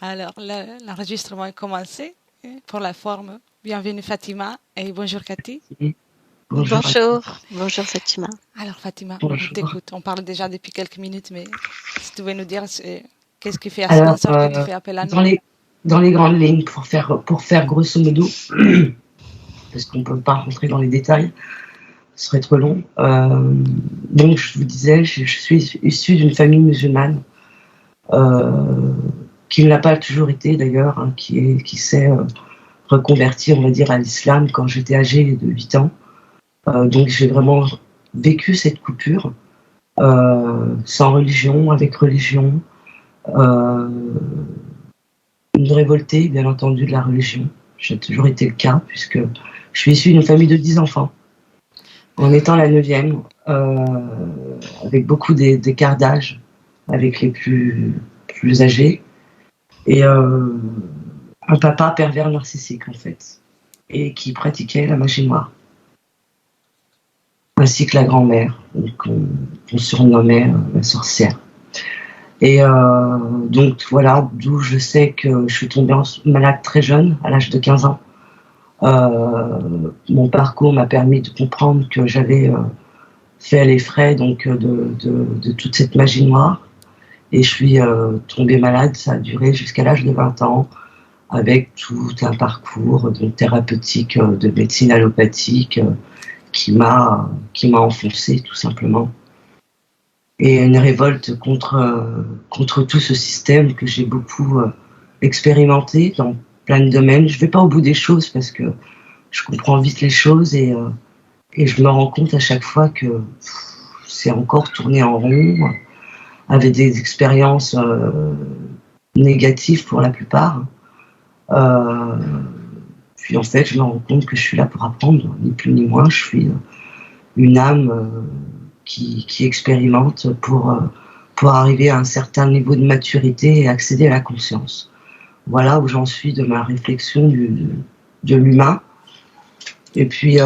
Alors, l'enregistrement est commencé pour la forme. Bienvenue Fatima et bonjour Cathy. Oui, bonjour. Bonjour, bonjour Fatima. Alors Fatima, on Bonjour. t'écoute. On parle déjà depuis quelques minutes, mais si tu veux nous dire qu'est-ce qui fait en Alors, sorte que tu fais appel à nous. dans les grandes lignes, pour faire grosso modo, parce qu'on ne peut pas rentrer dans les détails, ce serait trop long. Donc, je vous disais, je suis issue d'une famille musulmane, qui ne l'a pas toujours été d'ailleurs, hein, qui s'est reconvertie, on va dire, à l'islam quand j'étais âgée de 8 ans. Donc, j'ai vraiment vécu cette coupure, sans religion, avec religion. Une révoltée, bien entendu, de la religion. J'ai toujours été le cas, puisque je suis issue d'une famille de 10 enfants. En étant la 9e, avec beaucoup d'écart d'âge avec les plus âgés, et un papa pervers narcissique, en fait, et qui pratiquait la magie noire, ainsi que la grand-mère, qu'on surnommait la sorcière. Et donc voilà, d'où je sais que je suis tombée malade très jeune, à l'âge de 15 ans. Mon parcours m'a permis de comprendre que j'avais fait les frais donc, de toute cette magie noire. Et je suis tombée malade, ça a duré jusqu'à l'âge de 20 ans, avec tout un parcours donc, thérapeutique de médecine allopathique qui m'a enfoncé tout simplement. Et une révolte contre tout ce système que j'ai beaucoup expérimenté dans plein de domaines. Je ne vais pas au bout des choses parce que je comprends vite les choses et je me rends compte à chaque fois que c'est encore tourné en rond, avec des expériences négatives pour la plupart. Puis en fait, je me rends compte que je suis là pour apprendre, ni plus ni moins. Je suis une âme qui expérimente pour arriver à un certain niveau de maturité et accéder à la conscience. Voilà où j'en suis de ma réflexion de l'humain. Et puis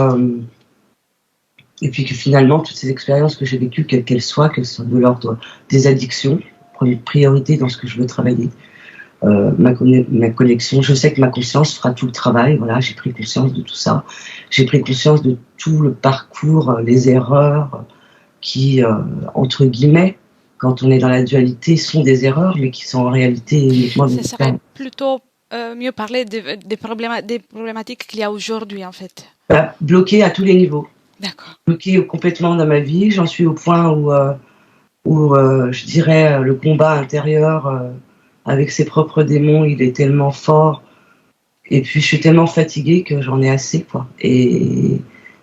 que finalement, toutes ces expériences que j'ai vécues, quelles qu'elles soient, qu'elles soient de l'ordre des addictions, première priorité dans ce que je veux travailler, ma connexion, je sais que ma conscience fera tout le travail, voilà, j'ai pris conscience de tout ça, j'ai pris conscience de tout le parcours, les erreurs qui, entre guillemets, quand on est dans la dualité, sont des erreurs, mais qui sont en réalité uniquement des Ce serait expériences. plutôt mieux parler des problématiques qu'il y a aujourd'hui en fait. Bloqué à tous les niveaux. D'accord. Bloqué complètement dans ma vie, j'en suis au point où je dirais, le combat intérieur avec ses propres démons, il est tellement fort. Et puis je suis tellement fatiguée que j'en ai assez, quoi. Et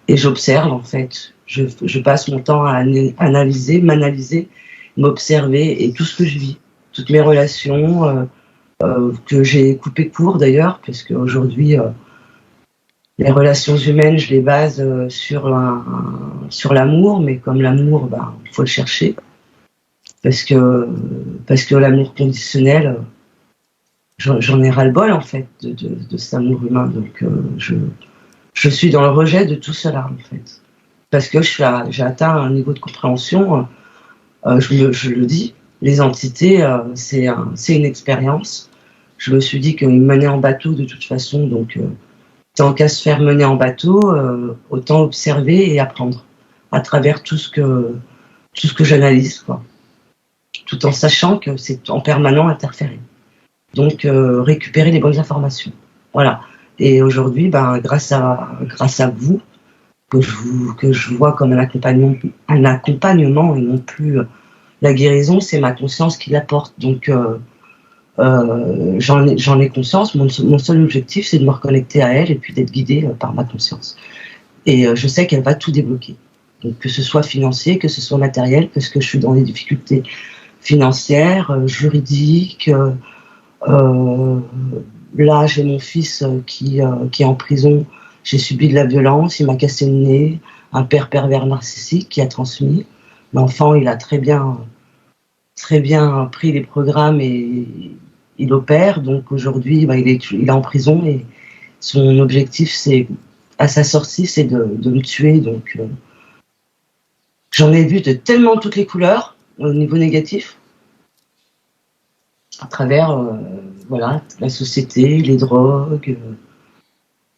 j'observe, en fait. Je passe mon temps à analyser, m'analyser, m'observer et tout ce que je vis. Toutes mes relations, que j'ai coupées court d'ailleurs, parce qu'aujourd'hui, les relations humaines, je les base sur l'amour, mais comme l'amour, il faut le chercher. Parce que l'amour conditionnel, j'en ai ras-le-bol en fait de cet amour humain. Donc je suis dans le rejet de tout cela en fait. Parce que j'ai atteint un niveau de compréhension, je le dis, les entités, c'est une expérience. Je me suis dit qu'ils me menaient en bateau de toute façon, donc tant qu'à se faire mener en bateau, autant observer et apprendre à travers tout ce que j'analyse, quoi. Tout en sachant que c'est en permanent interféré. Donc récupérer les bonnes informations. Voilà. Et aujourd'hui, grâce à vous, que je vois comme un accompagnement et non plus la guérison, c'est ma conscience qui l'apporte. Donc j'en ai conscience. Mon seul objectif, c'est de me reconnecter à elle et puis d'être guidée par ma conscience. Et je sais qu'elle va tout débloquer. Donc que ce soit financier, que ce soit matériel, parce que je suis dans des difficultés financières, juridiques. Là, j'ai mon fils qui est en prison. J'ai subi de la violence, il m'a cassé le nez. Un père pervers narcissique qui a transmis. L'enfant, il a très bien pris les programmes et il opère. Donc aujourd'hui, il est en prison et son objectif, c'est à sa sortie, c'est de me tuer. Donc j'en ai vu de tellement toutes les couleurs au niveau négatif. À travers voilà, la société, les drogues,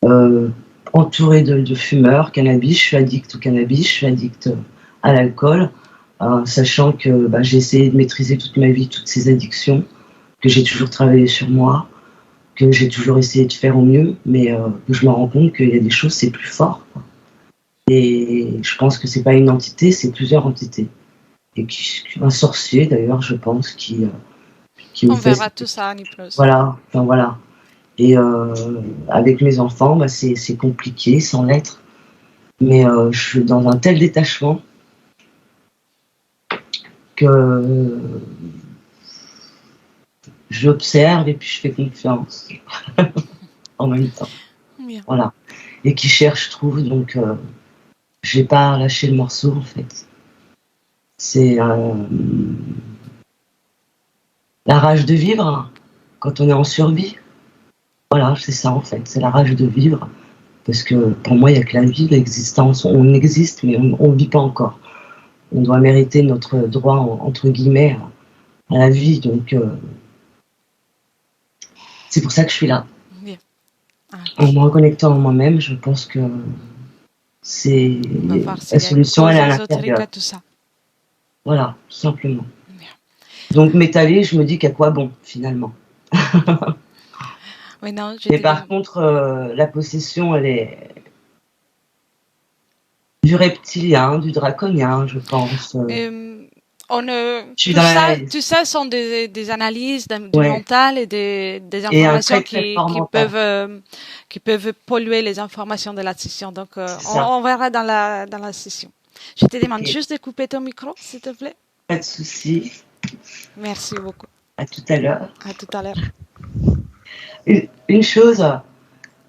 euh, entourée de fumeurs, cannabis. Je suis addict au cannabis, je suis addict à l'alcool, sachant que j'ai essayé de maîtriser toute ma vie toutes ces addictions, que j'ai toujours travaillé sur moi, que j'ai toujours essayé de faire au mieux, mais que je me rends compte qu'il y a des choses, c'est plus fort, quoi. Et je pense que c'est pas une entité, c'est plusieurs entités. Et un sorcier, d'ailleurs, je pense, qui me On fait... verra tout ça en hypnose. Voilà, enfin voilà. Et avec mes enfants, c'est compliqué sans l'être. Mais je suis dans un tel détachement que j'observe et puis je fais confiance en même temps. Bien. Voilà. Et qui cherche trouve, donc j'ai pas lâché le morceau en fait. C'est la rage de vivre hein, quand on est en survie. Voilà, c'est ça en fait, c'est la rage de vivre. Parce que pour moi, il n'y a que la vie, l'existence. On existe, mais on ne vit pas encore. On doit mériter notre droit, entre guillemets, à la vie. Donc, c'est pour ça que je suis là. Bien. En Ok. me reconnectant en moi-même, je pense que c'est On va voir la s'il y a une solution, elle cause est à ésotérique l'intérieur. à tout ça. Voilà, tout simplement. Bien. Donc, m'étaler, je me dis qu'à quoi bon, finalement. Oui, non, je Et te dis. par contre, la possession, elle est du reptilien, du draconien, je pense. Euh, Je suis dans la... tout ça sont des analyses du Ouais. mental et des Et un informations très, très fort qui peuvent polluer les informations de la session. Donc, C'est ça. on verra dans la session. Je te demande Ok. juste de couper ton micro, s'il te plaît. Pas de souci. Merci beaucoup. À tout à l'heure. À tout à l'heure. Une chose,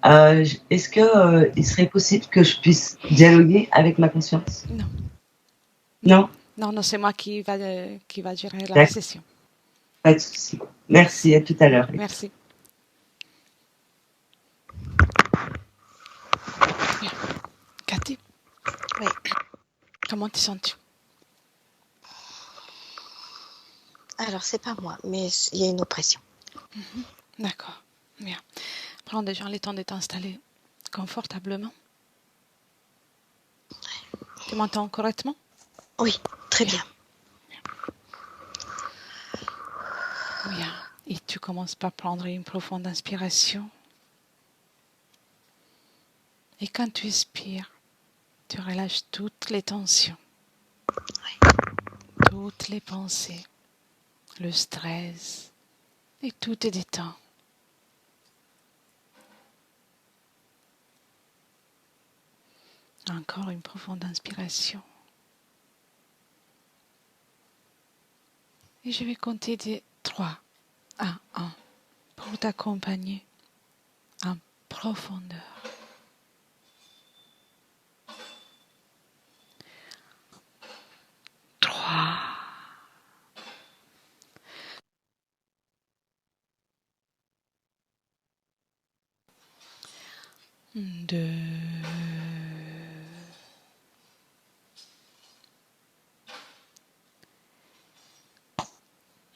est-ce que il serait possible que je puisse dialoguer avec ma conscience? Non, non, Non? non, non, c'est moi qui va gérer la D'accord, session. pas de souci. Merci. Merci, à tout à l'heure. Merci. Bien. Cathy, Oui. comment te sens-tu? Alors, c'est pas moi, mais il y a une oppression. D'accord. Bien. Prends déjà le temps de t'installer confortablement. Tu m'entends correctement? Oui, très bien. Bien. Et tu commences par prendre une profonde inspiration. Et quand tu expires, tu relâches toutes les tensions, toutes les pensées, le stress, et tout te détend. Encore une profonde inspiration. Et je vais compter de 3 à 1 pour t'accompagner en profondeur. 3, 2,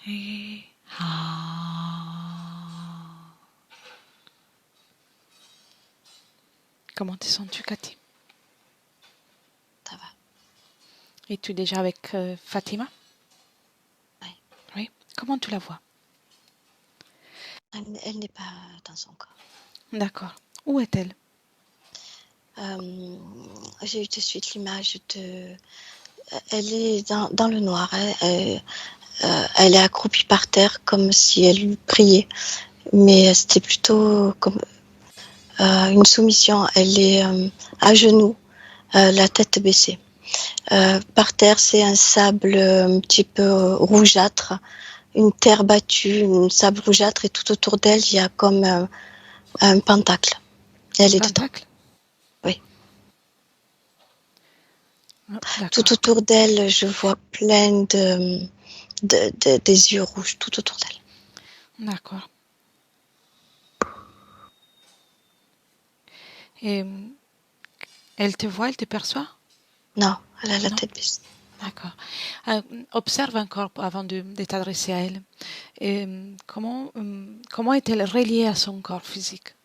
et 1. Comment te sens-tu, Cathy? Ça va. Es-tu déjà avec Fatima? Oui. Oui. Comment tu la vois? Elle n'est pas dans son corps. D'accord. Où est-elle? J'ai eu tout de suite l'image de... Elle est dans le noir. Elle est accroupie par terre comme si elle priait. Mais c'était plutôt comme une soumission. Elle est à genoux, la tête baissée. Par terre, c'est un sable un petit peu rougeâtre, une terre battue, un sable rougeâtre, et tout autour d'elle, il y a comme un pentacle. Et elle est dedans. Pentacle? Oui. Ah, d'accord. Tout autour d'elle, je vois plein des yeux rouges, tout autour d'elle. D'accord. Et elle te voit, elle te perçoit? Non, elle a la Non. tête baissée. D'accord. Observe encore avant de t'adresser à elle. Et, comment est-elle reliée à son corps physique?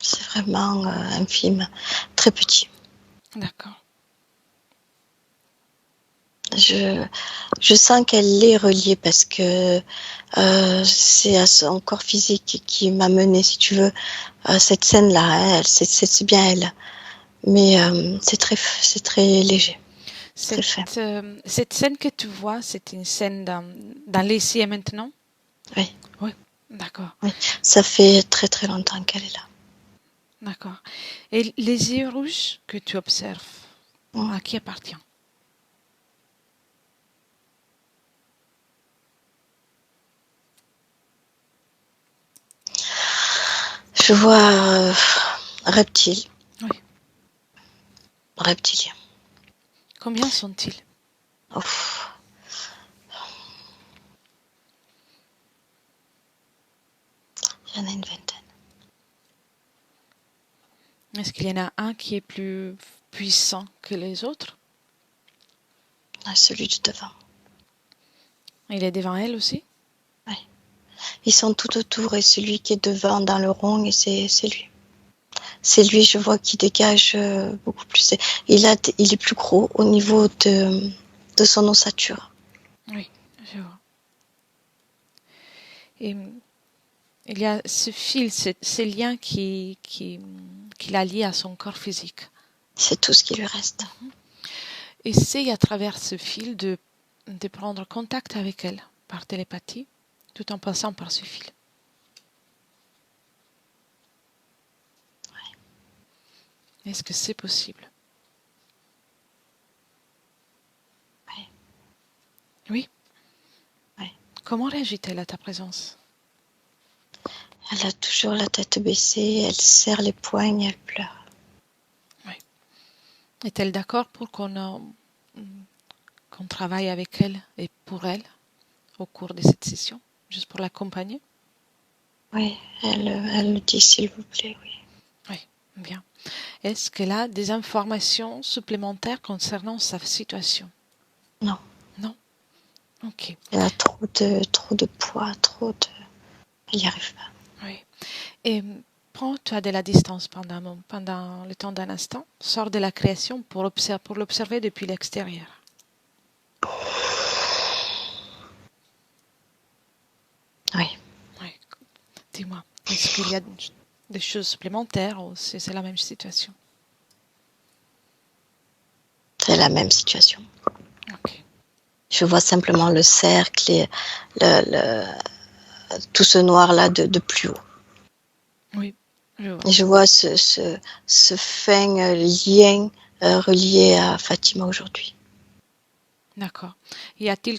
C'est vraiment infime, très petit. D'accord. Je sens qu'elle est reliée parce que c'est à son corps physique qui m'a menée, si tu veux, à cette scène-là. Hein, c'est bien elle. Mais c'est très léger, très fin. Cette scène que tu vois, c'est une scène dans l'ici et maintenant? Oui, Oui. D'accord. oui. Ça fait très très longtemps qu'elle est là. D'accord. Et les yeux rouges que tu observes, Mm. à qui appartient? Je vois reptile, Oui. reptilien. Combien sont-ils? Ouf. Il y en a une vingtaine. Est-ce qu'il y en a un qui est plus puissant que les autres? Ah, celui du devant. Il est devant elle aussi? Oui. Ils sont tout autour et celui qui est devant dans le rond, et c'est lui. C'est lui, je vois, qui dégage beaucoup plus. Il est plus gros au niveau de son ossature. Oui, je vois. Et il y a ce fil, ces liens qui la lient à son corps physique. C'est tout ce qui lui reste. Essaye à travers ce fil de prendre contact avec elle par télépathie, tout en passant par ce fil. Est-ce que c'est possible? Oui. Oui. Oui. Comment réagit-elle à ta présence? Elle a toujours la tête baissée, elle serre les poings et elle pleure. Oui. Est-elle d'accord pour qu'on travaille avec elle et pour elle au cours de cette session, juste pour l'accompagner? Oui, elle le dit, s'il vous plaît, oui. Oui, bien. Est-ce qu'elle a des informations supplémentaires concernant sa situation? Non. Non? Ok. Elle a trop de poids, elle n'y arrive pas. Oui. Et prends-toi de la distance pendant le temps d'un instant. Sors de la création pour l'observer depuis l'extérieur. Oui. Oui. Dis-moi, est-ce qu'il y a des choses supplémentaires ou c'est la même situation? C'est la même situation. Ok. Je vois simplement le cercle et tout ce noir-là de plus haut. Oui, je vois. Et je vois ce fin lien relié à Fatima aujourd'hui. D'accord. Y a-t-il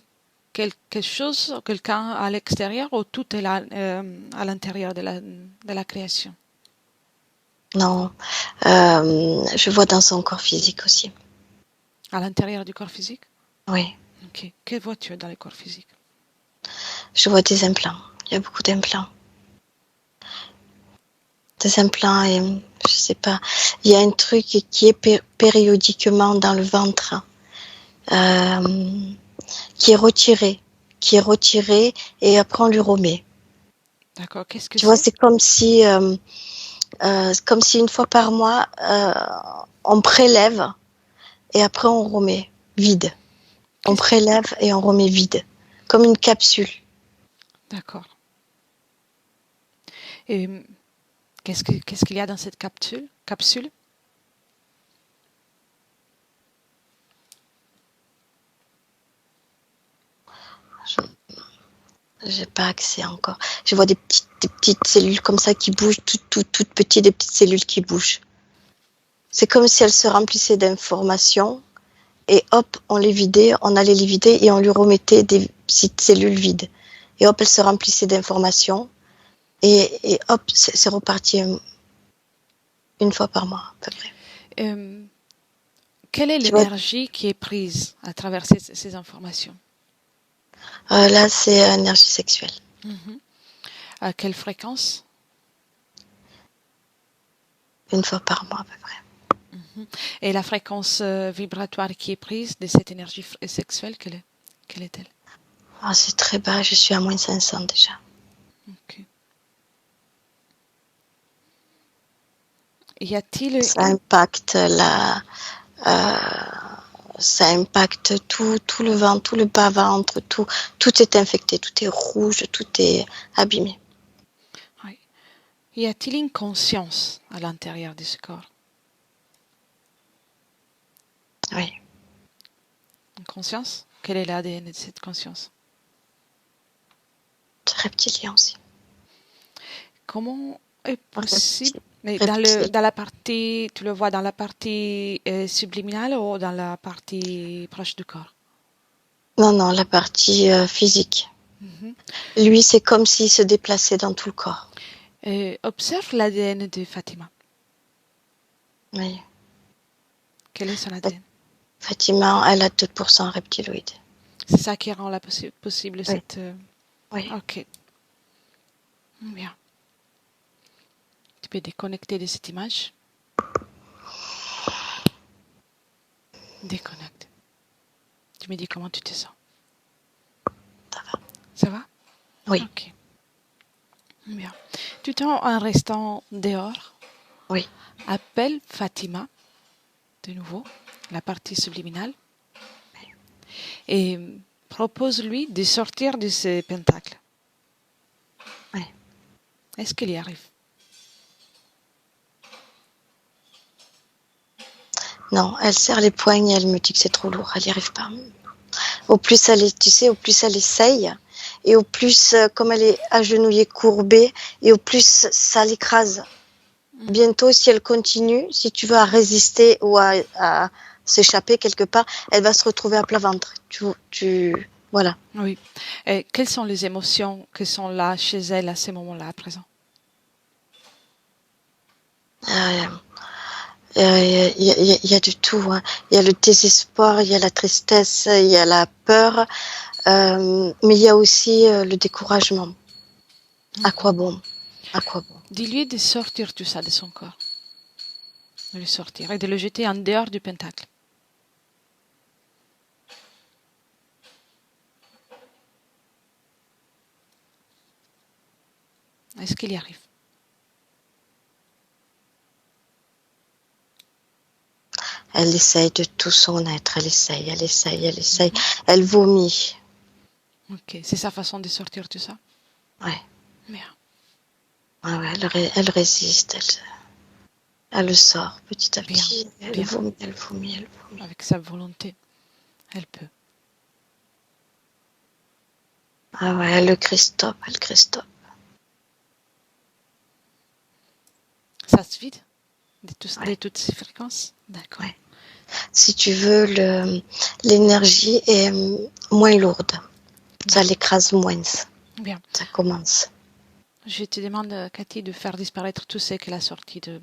quelque chose, quelqu'un à l'extérieur ou tout est là à l'intérieur de la création? Non, je vois dans son corps physique aussi. À l'intérieur du corps physique? Oui, Ok. Que vois-tu dans le corps physique? je vois des implants. Il y a beaucoup d'implants. Des implants et je sais pas. Il y a un truc qui est périodiquement dans le ventre, euh, qui est retiré, et après on lui remet. D'accord. Qu'est-ce que Tu vois, c'est? c'est comme si une fois par mois on prélève et après on remet vide. On Qu'est-ce- prélève et on remet vide, comme une capsule. D'accord. Et qu'est-ce qu'il y a dans cette capsule? J'ai pas accès encore. Je vois des petites cellules comme ça qui bougent, toutes petites, des petites cellules qui bougent. C'est comme si elles se remplissaient d'informations et hop, on les vidait, on allait les vider et on lui remettait des petites cellules vides. Et hop, elles se remplissaient d'informations et hop, c'est reparti une fois par mois à peu près. Euh, Quelle est Tu vois, l'énergie qui est prise à travers ces informations? là, c'est énergie sexuelle. Mhm. À quelle fréquence? une fois par mois à peu près. Et la fréquence vibratoire qui est prise de cette énergie sexuelle, quelle est-elle? Ah, c'est très bas, je suis à moins 500 déjà. Ok. Y a-t-il Ça impacte ça impacte tout le ventre, tout le bas-ventre, tout est infecté, tout est rouge, tout est abîmé. oui. Y a-t-il une conscience à l'intérieur de ce corps? Oui. Une conscience? Quel est l'ADN de cette conscience? C'est reptilien aussi. Comment est possible? Mais Reptilien. dans la partie, tu le vois dans la partie subliminale ou dans la partie proche du corps? Non, la partie physique. Mhm. Lui, c'est comme s'il se déplaçait dans tout le corps. Observe l'ADN de Fatima. Oui. Quel est son ADN? Fatima, elle a 2% reptiloïde. C'est ça qui rend possible Oui. cette... Oui. Ok, bien. Tu peux déconnecter de cette image. Déconnecte. Tu me dis comment tu te sens. Ça va. Ça va? Oui. Ok, bien. Tout en restant dehors, Oui. appelle Fatima, de nouveau, la partie subliminale, et propose-lui de sortir de ce pentacle. Oui. Est-ce qu'il y arrive? Non, elle serre les poings et elle me dit que c'est trop lourd. Elle n'y arrive pas. Au plus elle est, tu sais, au plus elle essaye, et au plus, comme elle est agenouillée, courbée, et au plus ça l'écrase. Bientôt, si elle continue, si tu veux, à résister ou à s'échapper quelque part, elle va se retrouver à plat ventre. Voilà. Oui. Et quelles sont les émotions qui sont là chez elle à ce moment-là, à présent? Il y a du tout. Hein. Il y a le désespoir, il y a la tristesse, il y a la peur, mais il y a aussi le découragement. À quoi bon? À quoi bon? Dis-lui de sortir tout ça de son corps. De le sortir et de le jeter en dehors du pentacle. Est-ce qu'il y arrive? Elle essaye de tout son être. Elle essaye, elle essaye, elle essaye. Elle vomit. Ok, c'est sa façon de sortir tout ça? Ouais. Bien. Ouais, elle résiste. Elle le sort petit à Bien, petit. Elle bien. vomit, elle vomit, elle vomit. Avec sa volonté, elle peut. Ah ouais, elle le Christophe, elle Christophe. Ça se vide de Ouais. toutes ces fréquences? D'accord. Ouais. Si tu veux, l'énergie est moins lourde. Ça l'écrase moins. Bien. Ça commence. Je te demande, Cathy, de faire disparaître tout ce qu'elle a sorti d'elle.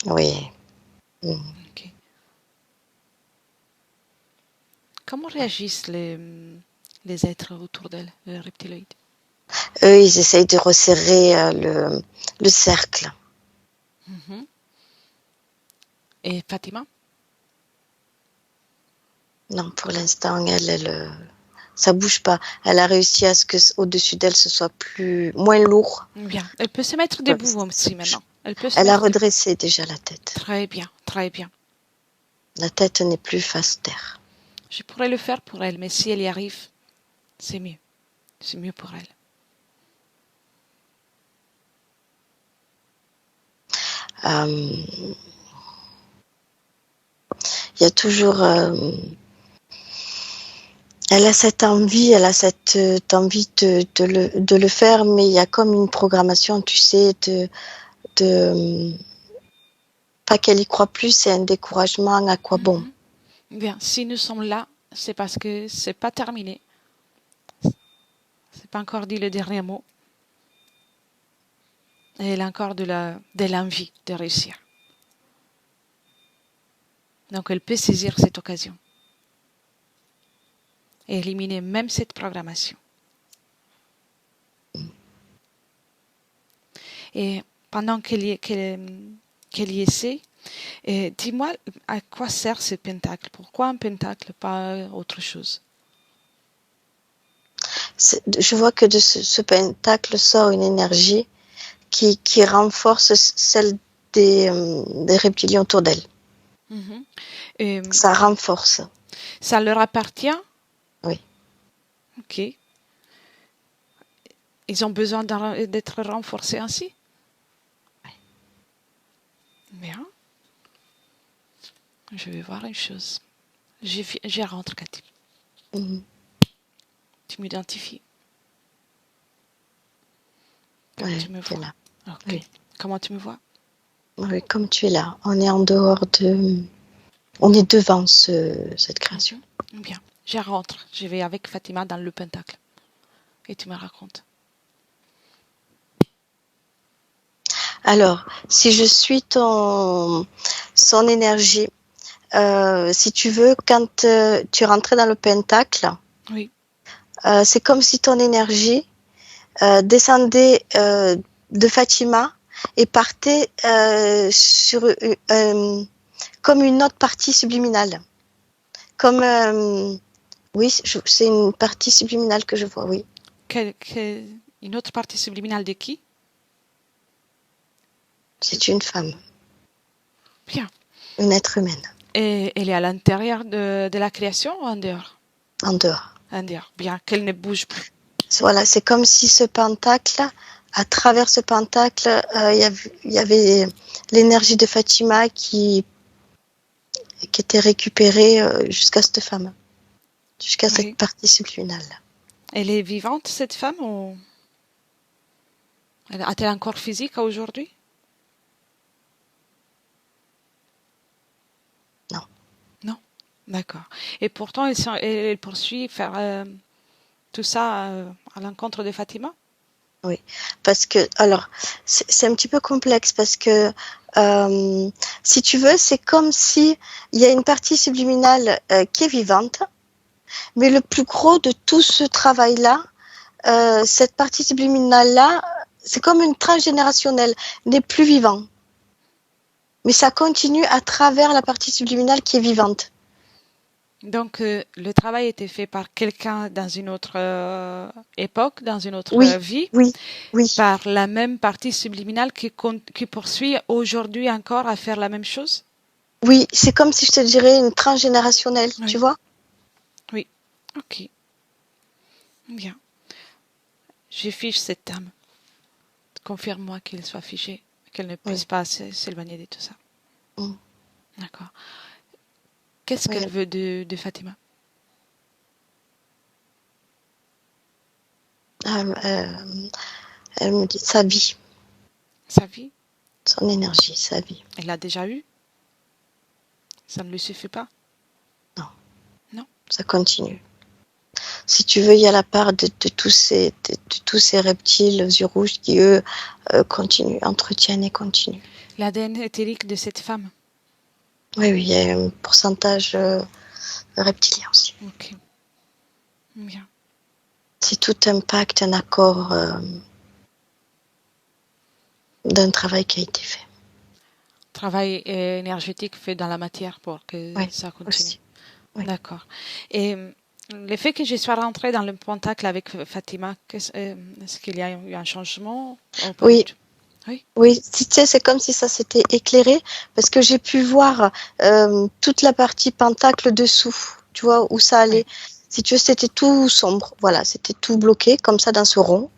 Oui. Ok. Comment réagissent les êtres autour d'elle, les reptiloïdes? Eux, ils essayent de resserrer le cercle. Mhm. Et Fatima? Non, pour l'instant, ça bouge pas. Elle a réussi à ce que au-dessus d'elle, ce soit moins lourd. Bien. Elle peut se mettre Ouais, debout aussi maintenant. Elle peut se Elle a mettre debout. redressé déjà la tête. Très bien, très bien. La tête n'est plus face terre. Je pourrais le faire pour elle, mais si elle y arrive, c'est mieux. C'est mieux pour elle. Il y a toujours... elle a cette envie de le faire, mais il y a comme une programmation, tu sais, pas qu'elle y croit plus, c'est un découragement, à quoi bon? Bien, si nous sommes là, c'est parce que c'est pas terminé. C'est pas encore dit le dernier mot. Et elle a encore de l'envie de réussir. Donc elle peut saisir cette occasion. Et éliminer même cette programmation. Et pendant qu'elle y essaie, dis-moi à quoi sert ce pentacle? Pourquoi un pentacle, pas autre chose? Je vois que de ce pentacle sort une énergie qui renforce celle des reptiliens autour d'elle. Mhm. Et Ça renforce. ça leur appartient? Oui. Ok. Ils ont besoin d'être renforcés ainsi? Oui. Bien. Je vais voir une chose. J'y rentre, Cathy. Mhm. Tu m'identifies. Comme Ouais, tu me t'es vois. là. Ok. Oui. Comment tu me vois? Oui, comme tu es là. On est en dehors de... On est devant cette création. Bien. J'y rentre. Je vais avec Fatima dans le pentacle. Et tu me racontes. Alors, si je suis son énergie, si tu veux, quand tu rentrais dans le pentacle, Oui. c'est comme si ton énergie descendait de Fatima et partait comme une autre partie subliminale. Comme, oui, c'est une partie subliminale que je vois, oui. Une autre partie subliminale de qui? C'est une femme, Bien. une être humaine, Et elle est à l'intérieur de la création ou en dehors? en dehors. En dehors. Bien. Qu'elle ne bouge plus. Voilà, c'est comme si ce pentacle, à travers ce pentacle, il y avait l'énergie de Fatima qui était récupérée jusqu'à cette femme, jusqu'à cette Oui. partie subliminale. Elle est vivante, cette femme, ou a-t-elle un corps physique aujourd'hui? Non. Non. D'accord. Et pourtant, elle poursuit faire tout ça à l'encontre de Fatima? Oui, parce que, alors, c'est un petit peu complexe parce que, si tu veux, c'est comme si il y a une partie subliminale qui est vivante, mais le plus gros de tout ce travail-là, cette partie subliminale-là, c'est comme une transgénérationnelle, n'est plus vivant. Mais ça continue à travers la partie subliminale qui est vivante. Donc, le travail était fait par quelqu'un dans une autre époque, dans une autre Oui, vie, oui, oui, par la même partie subliminale qui poursuit aujourd'hui encore à faire la même chose? oui, c'est comme si je te dirais une transgénérationnelle, tu Oui, vois? oui. Ok, bien. Je fiche cette âme. Confirme-moi qu'elle soit fichée, qu'elle ne puisse Oui. pas s'éloigner de tout ça. Mm. D'accord. Qu'est-ce Oui. qu'elle veut de Fatima? Elle me dit sa vie, Sa vie? son énergie, sa vie. Elle l'a déjà eue? Ça ne lui suffit pas? Non, Non? ça continue. Si tu veux, il y a la part de tous ces reptiles aux yeux rouges qui, eux, continuent, entretiennent et continuent. L'ADN éthérique de cette femme? Oui, oui, il y a un pourcentage reptilien aussi. Ok, bien. C'est tout un pacte, un accord d'un travail qui a été fait. Travail énergétique fait dans la matière pour que Oui, ça continue. aussi. Oui. D'accord. Et le fait que je sois rentrée dans le pentacle avec Fatima, est-ce qu'il y a eu un changement ou pas du Oui, tout? Oui, oui, tu sais, c'est comme si ça s'était éclairé parce que j'ai pu voir toute la partie pentacle dessous, tu vois, où ça allait. oui. Si tu veux, c'était tout sombre, voilà, c'était tout bloqué comme ça dans ce rond.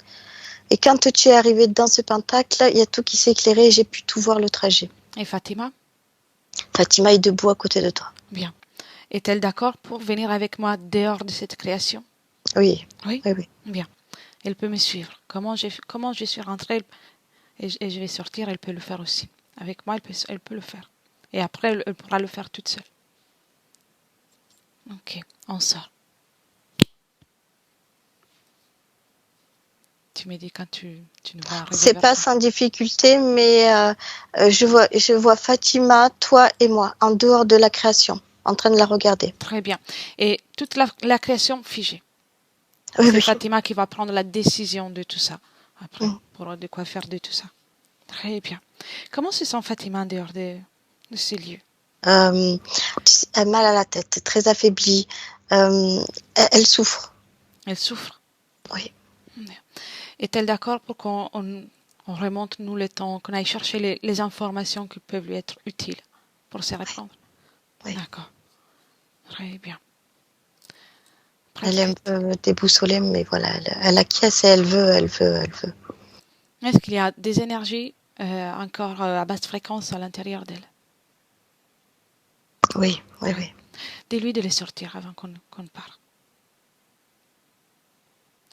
Et quand tu es arrivé dans ce pentacle, il y a tout qui s'est éclairé et j'ai pu tout voir le trajet. Et Fatima? Fatima est debout à côté de toi. Bien. Est-elle d'accord pour venir avec moi dehors de cette création? Oui, Oui? oui, oui. Bien. Elle peut me suivre. Comment je suis rentrée et je vais sortir, elle peut le faire aussi. Avec moi, elle peut le faire. Et après, elle pourra le faire toute seule. Ok, on sort. Tu me dis quand tu nous vas arriver C'est vers pas moi. sans difficulté, mais je vois Fatima, toi et moi, en dehors de la création, en train de la regarder. Très bien. Et toute la création figée. Oui, C'est oui. Fatima qui va prendre la décision de tout ça. Après, Mm. pour de quoi faire de tout ça. Très bien. Comment se sent Fatima en dehors de ces lieux? Elle a mal à la tête, très affaiblie. Elle souffre. Elle souffre. Oui. Est-elle d'accord pour on remonte, nous, le temps, qu'on aille chercher les informations qui peuvent lui être utiles pour se répondre? Oui. D'accord. Très bien. Elle est un peu déboussolée, mais voilà, elle acquiesce et elle veut. Est-ce qu'il y a des énergies encore à basse fréquence à l'intérieur d'elle? Oui. Dis-lui de les sortir avant qu'on parte.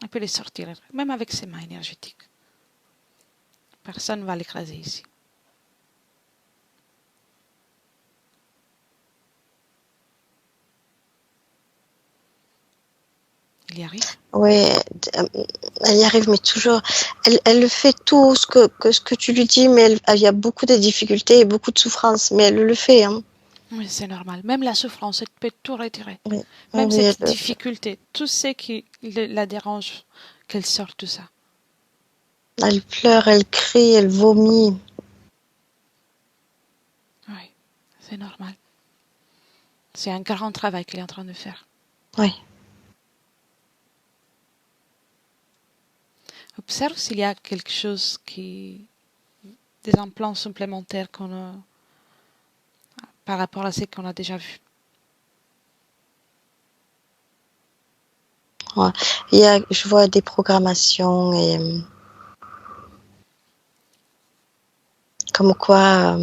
On peut les sortir, même avec ses mains énergétiques. Personne ne va l'écraser ici. Il y arrive? Oui, elle y arrive, mais toujours. Elle fait tout ce que tu lui dis, mais il y a beaucoup de difficultés et beaucoup de souffrance, mais elle le fait. Hein. Oui, c'est normal. Même la souffrance, elle peut tout retirer. Oui. Même Oui, cette difficulté, tout ce qui la dérange, qu'elle sorte tout ça. elle pleure, elle crie, elle vomit. Oui, c'est normal. C'est un grand travail qu'elle est en train de faire. Oui. Observe s'il y a quelque chose des implants supplémentaires par rapport à ce qu'on a déjà vu. Ouais. Je vois des programmations et comme quoi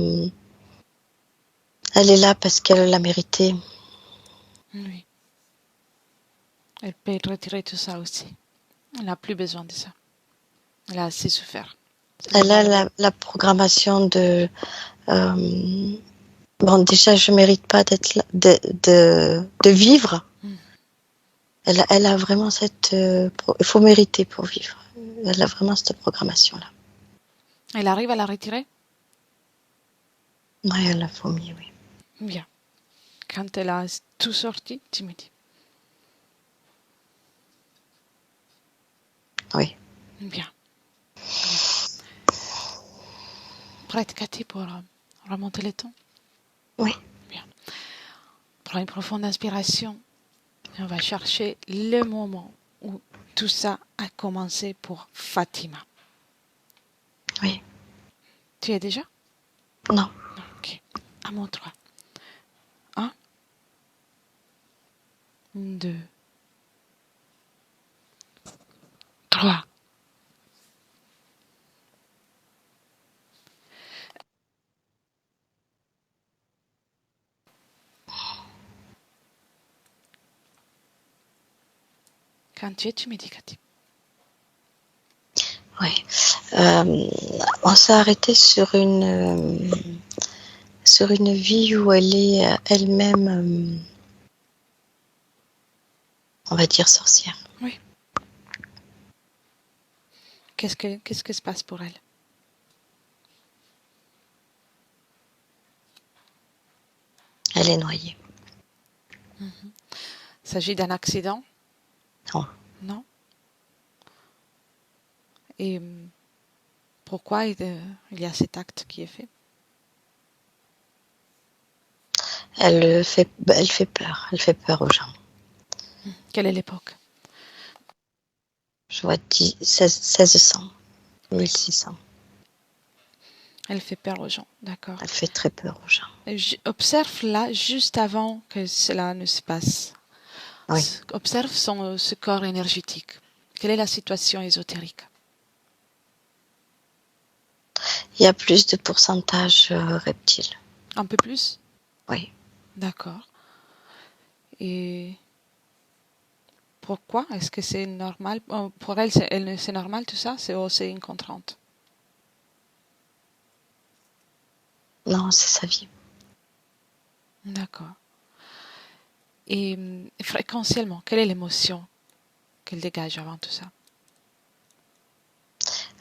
elle est là parce qu'elle l'a mérité. Oui. Elle peut retirer tout ça aussi. Elle n'a plus besoin de ça. Elle a assez souffert. Elle a la programmation de bon, déjà je mérite pas d'être là, de vivre. Elle a vraiment cette il faut mériter pour vivre. Elle a vraiment cette programmation là. Elle arrive à la retirer? Oui, elle a vomi, oui. Bien. Quand elle a tout sorti, tu me dis. Oui. Bien. Prête, Cathy, pour remonter le temps? Oui. Bien. Prends une profonde inspiration. Et on va chercher le moment où tout ça a commencé pour Fatima. Oui. Tu es déjà? Non. Ok. À mon 3. 1, 2, 3. Quand tu me dis, Cathy. Oui. On s'est arrêté sur une vie où elle est elle-même, on va dire sorcière. Oui. Qu'est-ce que se passe pour elle? Elle est noyée. Il s'agit d'un accident? Non. Non. Et pourquoi il y a cet acte qui est fait? Elle fait peur. Elle fait peur aux gens. Quelle est l'époque? Je vois 1600, 1600. Elle fait peur aux gens, d'accord. Elle fait très peur aux gens. Observe là, juste avant que cela ne se passe. Oui. Observe ce corps énergétique. Quelle est la situation ésotérique? Il y a plus de pourcentage reptile. Un peu plus? Oui. D'accord. Et pourquoi? Est-ce que c'est normal? Pour elle, c'est normal tout ça? C'est une contrainte? Non, c'est sa vie. D'accord. Et fréquentiellement, quelle est l'émotion qu'elle dégage avant tout ça?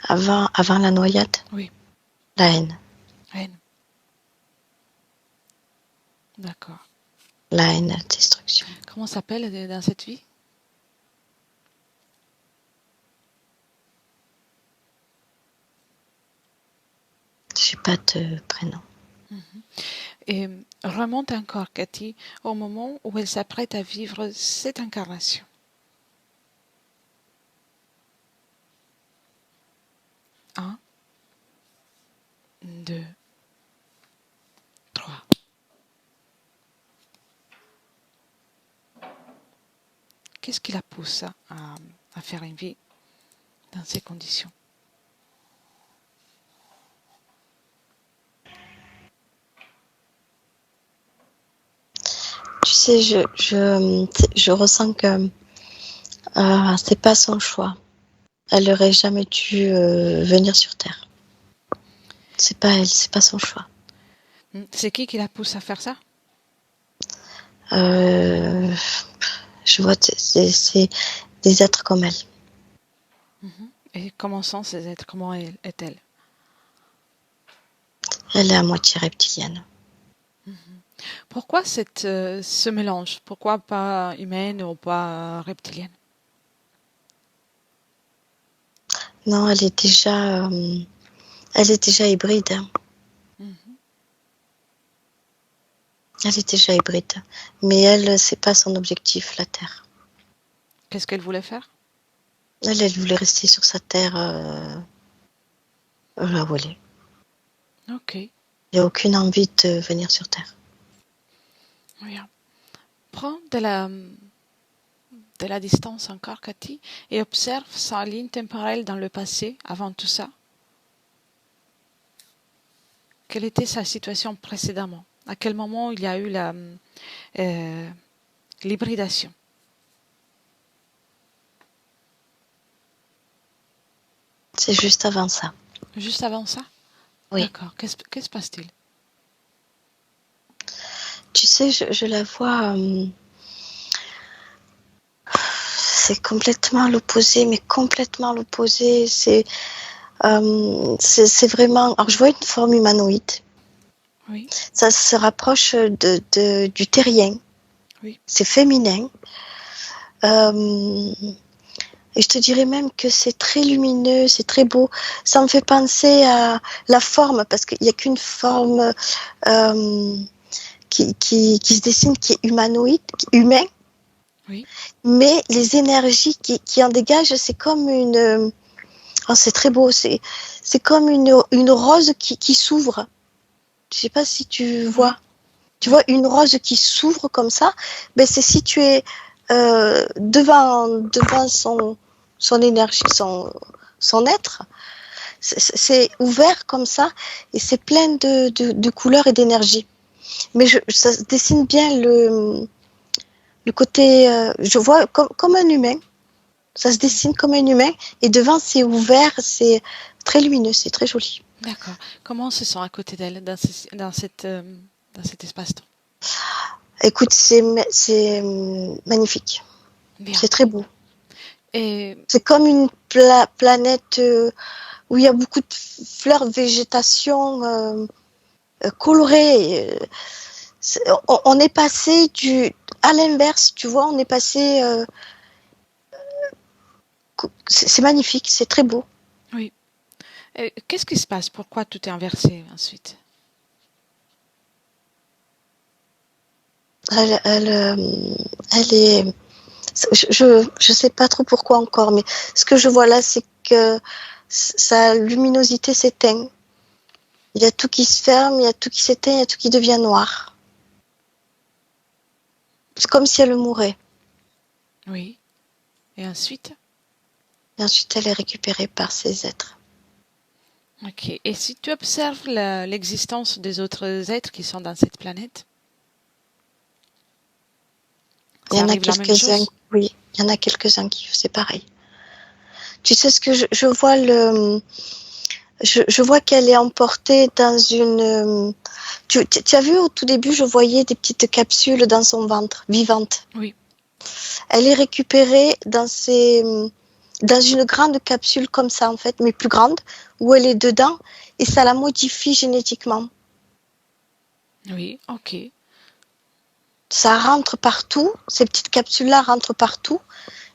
Avant la noyade? Oui. La haine. Haine. D'accord. La haine, la destruction. Comment s'appelle dans cette vie? j'ai pas de prénom. Et remonte encore, Cathy, au moment où elle s'apprête à vivre cette incarnation. 1, 2, 3. Qu'est-ce qui la pousse à faire une vie dans ces conditions? Tu sais, je ressens que c'est pas son choix. Elle aurait jamais dû venir sur Terre. C'est pas elle, c'est pas son choix. C'est qui la pousse à faire ça? Je vois, c'est des êtres comme elle. Et comment sont ces êtres? Comment est-elle? Elle est à moitié reptilienne. Pourquoi ce mélange? Pourquoi pas humaine ou pas reptilienne? Non, elle est déjà hybride. Elle est déjà hybride. Mais elle, c'est pas son objectif, la Terre. Qu'est-ce qu'elle voulait faire? Elle voulait rester sur sa Terre là où elle est. Ok. Il n'y a aucune envie de venir sur Terre. Bien. Prends de la distance encore, Cathy, et observe sa ligne temporelle dans le passé, avant tout ça. Quelle était sa situation précédemment? À quel moment il y a eu l'hybridation? C'est juste avant ça. Juste avant ça? Oui. D'accord. Qu'est-ce se passe-t-il? Tu sais, je la vois... c'est complètement l'opposé, mais complètement l'opposé. C'est vraiment... Alors, je vois une forme humanoïde. Oui. Ça se rapproche du terrien. Oui. C'est féminin. Et je te dirais même que c'est très lumineux, c'est très beau. Ça me fait penser à la forme, parce qu'il n'y a qu'une forme qui se dessine, qui est humanoïde, humain. Oui. Mais les énergies qui en dégagent, c'est comme une... Oh, c'est très beau, c'est comme une rose qui s'ouvre. Je ne sais pas si tu vois. Tu vois une rose qui s'ouvre comme ça, ben c'est situé devant son énergie, son être. C'est ouvert comme ça et c'est plein de couleurs et d'énergie. Mais ça se dessine bien le côté, je vois comme un humain. Ça se dessine comme un humain et devant c'est ouvert, c'est très lumineux, c'est très joli. D'accord. Comment on se sent à côté d'elle dans cet espace-temps? Écoute, c'est magnifique. Bien. C'est très beau. Et c'est comme une planète où il y a beaucoup de fleurs, de végétation colorée. On est passé à l'inverse, tu vois, on est passé... c'est magnifique, c'est très beau. oui. Et qu'est-ce qui se passe? Pourquoi tout est inversé ensuite? Elle est... Je sais pas trop pourquoi encore, mais ce que je vois là, c'est que sa luminosité s'éteint. Il y a tout qui se ferme, il y a tout qui s'éteint, il y a tout qui devient noir. C'est comme si elle mourait. Oui. Et ensuite? Et ensuite, elle est récupérée par ces êtres. Ok. Et si tu observes l'existence des autres êtres qui sont dans cette planète? Il y en a quelques-uns, oui, il y en a quelques-uns qui c'est pareil. Tu sais ce que je vois je vois qu'elle est emportée dans une. Tu as vu au tout début, je voyais des petites capsules dans son ventre, vivantes. Oui. Elle est récupérée dans une grande capsule comme ça en fait, mais plus grande, où elle est dedans et ça la modifie génétiquement. Oui. Ok. Ça rentre partout, ces petites capsules-là rentrent partout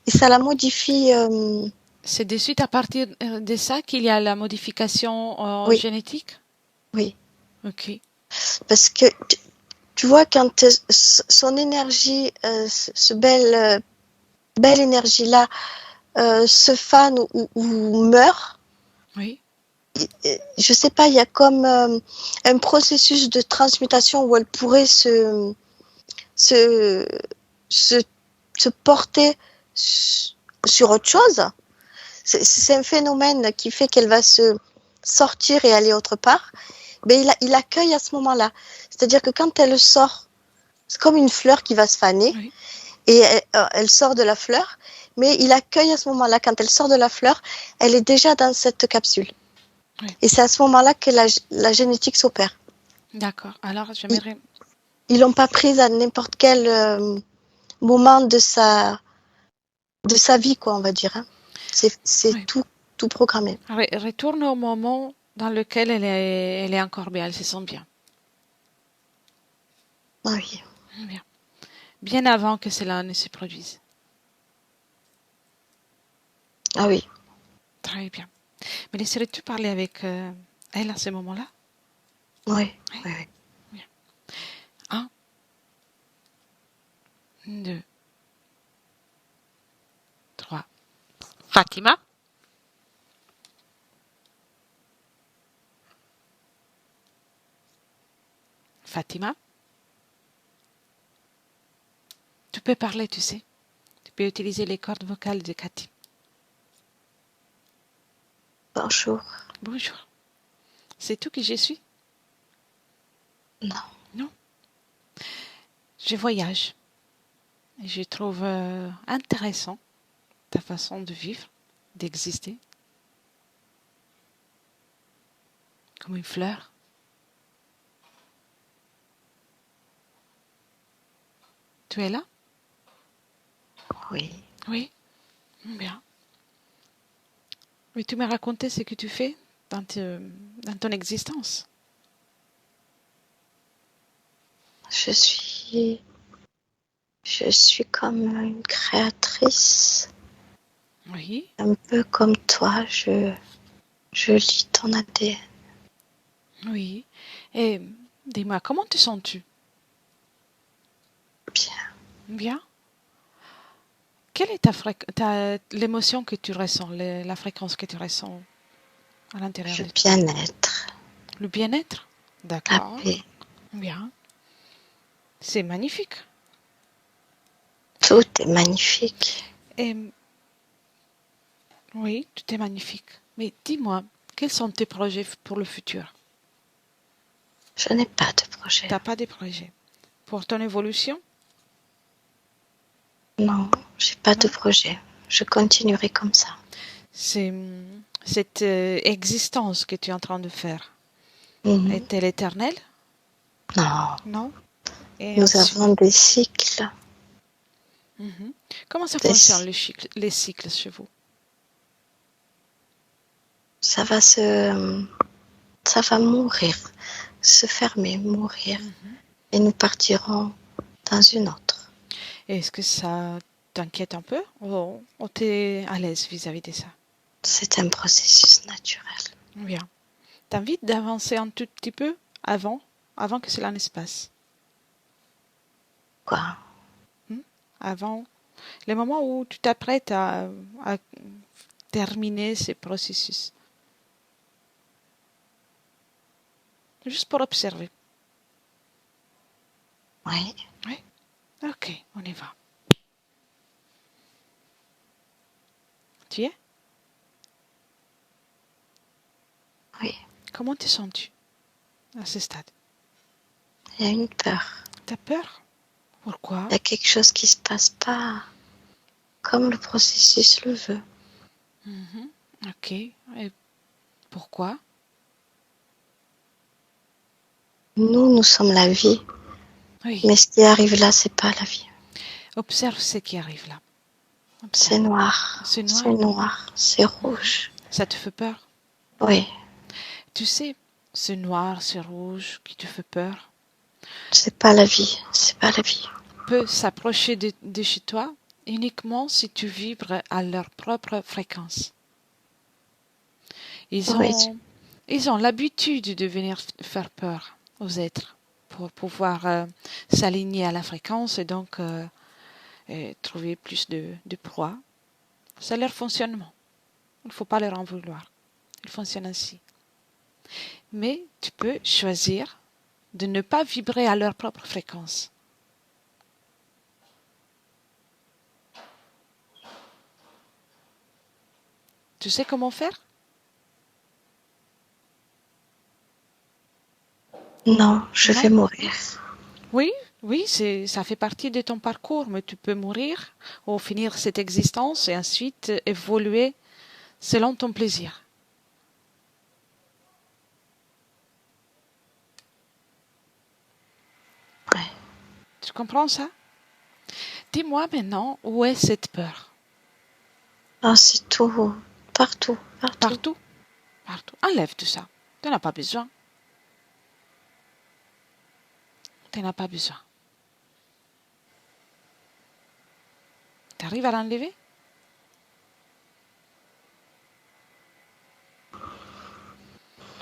et ça la modifie. C'est de suite à partir de ça qu'il y a la modification Oui. génétique? Oui. Ok. Parce que tu vois, quand son énergie, ce belle énergie-là, se fane ou meurt, Oui. je sais pas, il y a comme un processus de transmutation où elle pourrait se, se, se porter sur autre chose. C'est un phénomène qui fait qu'elle va se sortir et aller autre part. Mais il accueille à ce moment-là. C'est-à-dire que quand elle sort, c'est comme une fleur qui va se faner Oui. et elle sort de la fleur, mais il accueille à ce moment-là. Quand elle sort de la fleur, elle est déjà dans cette capsule. Oui. Et c'est à ce moment-là que la génétique s'opère. D'accord. Alors, j'aimerais... Ils l'ont pas prise à n'importe quel moment de sa vie, quoi, on va dire. Hein. C'est Oui. tout programmé. Retourne au moment dans lequel elle est encore bien, elle se sent bien. Ah oui. Bien. Bien avant que cela ne se produise. Ah oui. Très bien. Mais laisserais-tu parler avec elle à ce moment-là? Oui. Oui. Oui, oui. Bien. 1, 2, 3. Fatima? Fatima? Tu peux parler, tu sais. Tu peux utiliser les cordes vocales de Cathy. Bonjour. Bonjour. C'est tout qui je suis? Non. Non. Je voyage. Et je trouve intéressant ta façon de vivre, d'exister, comme une fleur. Tu es là? Oui. Oui. Bien. Mais tu m'as raconté ce que tu fais dans ton existence. Je suis comme une créatrice, Oui. un peu comme toi. Je lis ton ADN. Oui. Et dis-moi, comment te sens-tu? Bien. Bien. Quelle est l'émotion que tu ressens, la fréquence que tu ressens à l'intérieur Le de toi? bien-être, Le bien-être? la D'accord. paix. Bien. C'est magnifique. Tout est magnifique. Et oui, tout est magnifique. Mais dis-moi, quels sont tes projets pour le futur? Je n'ai pas de projet. T'as pas de projets pour ton évolution? Non, j'ai pas de Non? projet. Je continuerai comme ça. C'est cette existence que tu es en train de faire. Mhm. Est-elle éternelle? Non, Non? Et nous ensuite, avons des cycles. mhm. Comment ça Des fonctionne les cycles chez vous? ça va mourir, se fermer, mourir, Mhm. et nous partirons dans une autre. Est-ce que ça t'inquiète un peu ou t'es à l'aise vis-à-vis de ça? C'est un processus naturel. Bien. T'invite d'avancer un tout petit peu avant que cela ne se passe. Quoi? Hmm? Avant le moment où tu t'apprêtes à terminer ce processus. Juste pour observer. Oui, Oui? Ok, on y va. Tu y es? oui. Comment te sens-tu à ce stade? Il y a une peur. T'as peur? Pourquoi? Il y a quelque chose qui se passe pas comme le processus le veut. Mhm. Ok. Et pourquoi? Nous sommes la vie, Oui. mais ce qui arrive là, c'est pas la vie. Observe ce qui arrive là. C'est Observe. noir, C'est c'est noir. noir, c'est rouge. Ça te fait peur? Oui, Tu sais, ce noir, ce rouge qui te fait peur c'est pas la vie, c'est pas la vie. peut s'approcher de chez toi uniquement si tu vibres à leur propre fréquence. Ils Oui, ont Ils ont l'habitude de venir faire peur aux êtres pour pouvoir s'aligner à la fréquence et donc trouver plus de proie. C'est leur fonctionnement. Il ne faut pas leur en vouloir. Ils fonctionnent ainsi. Mais tu peux choisir de ne pas vibrer à leur propre fréquence. Tu sais comment faire? Non, je vais mourir. Oui, oui, ça fait partie de ton parcours, mais tu peux mourir ou finir cette existence et ensuite évoluer selon ton plaisir. Ouais. Tu comprends ça? Dis-moi maintenant, où est cette peur? Ah, c'est tout. Partout. Partout? Partout. Enlève tout ça. Tu n'en as pas besoin. Tu n'en as pas besoin. Tu arrives à l'enlever?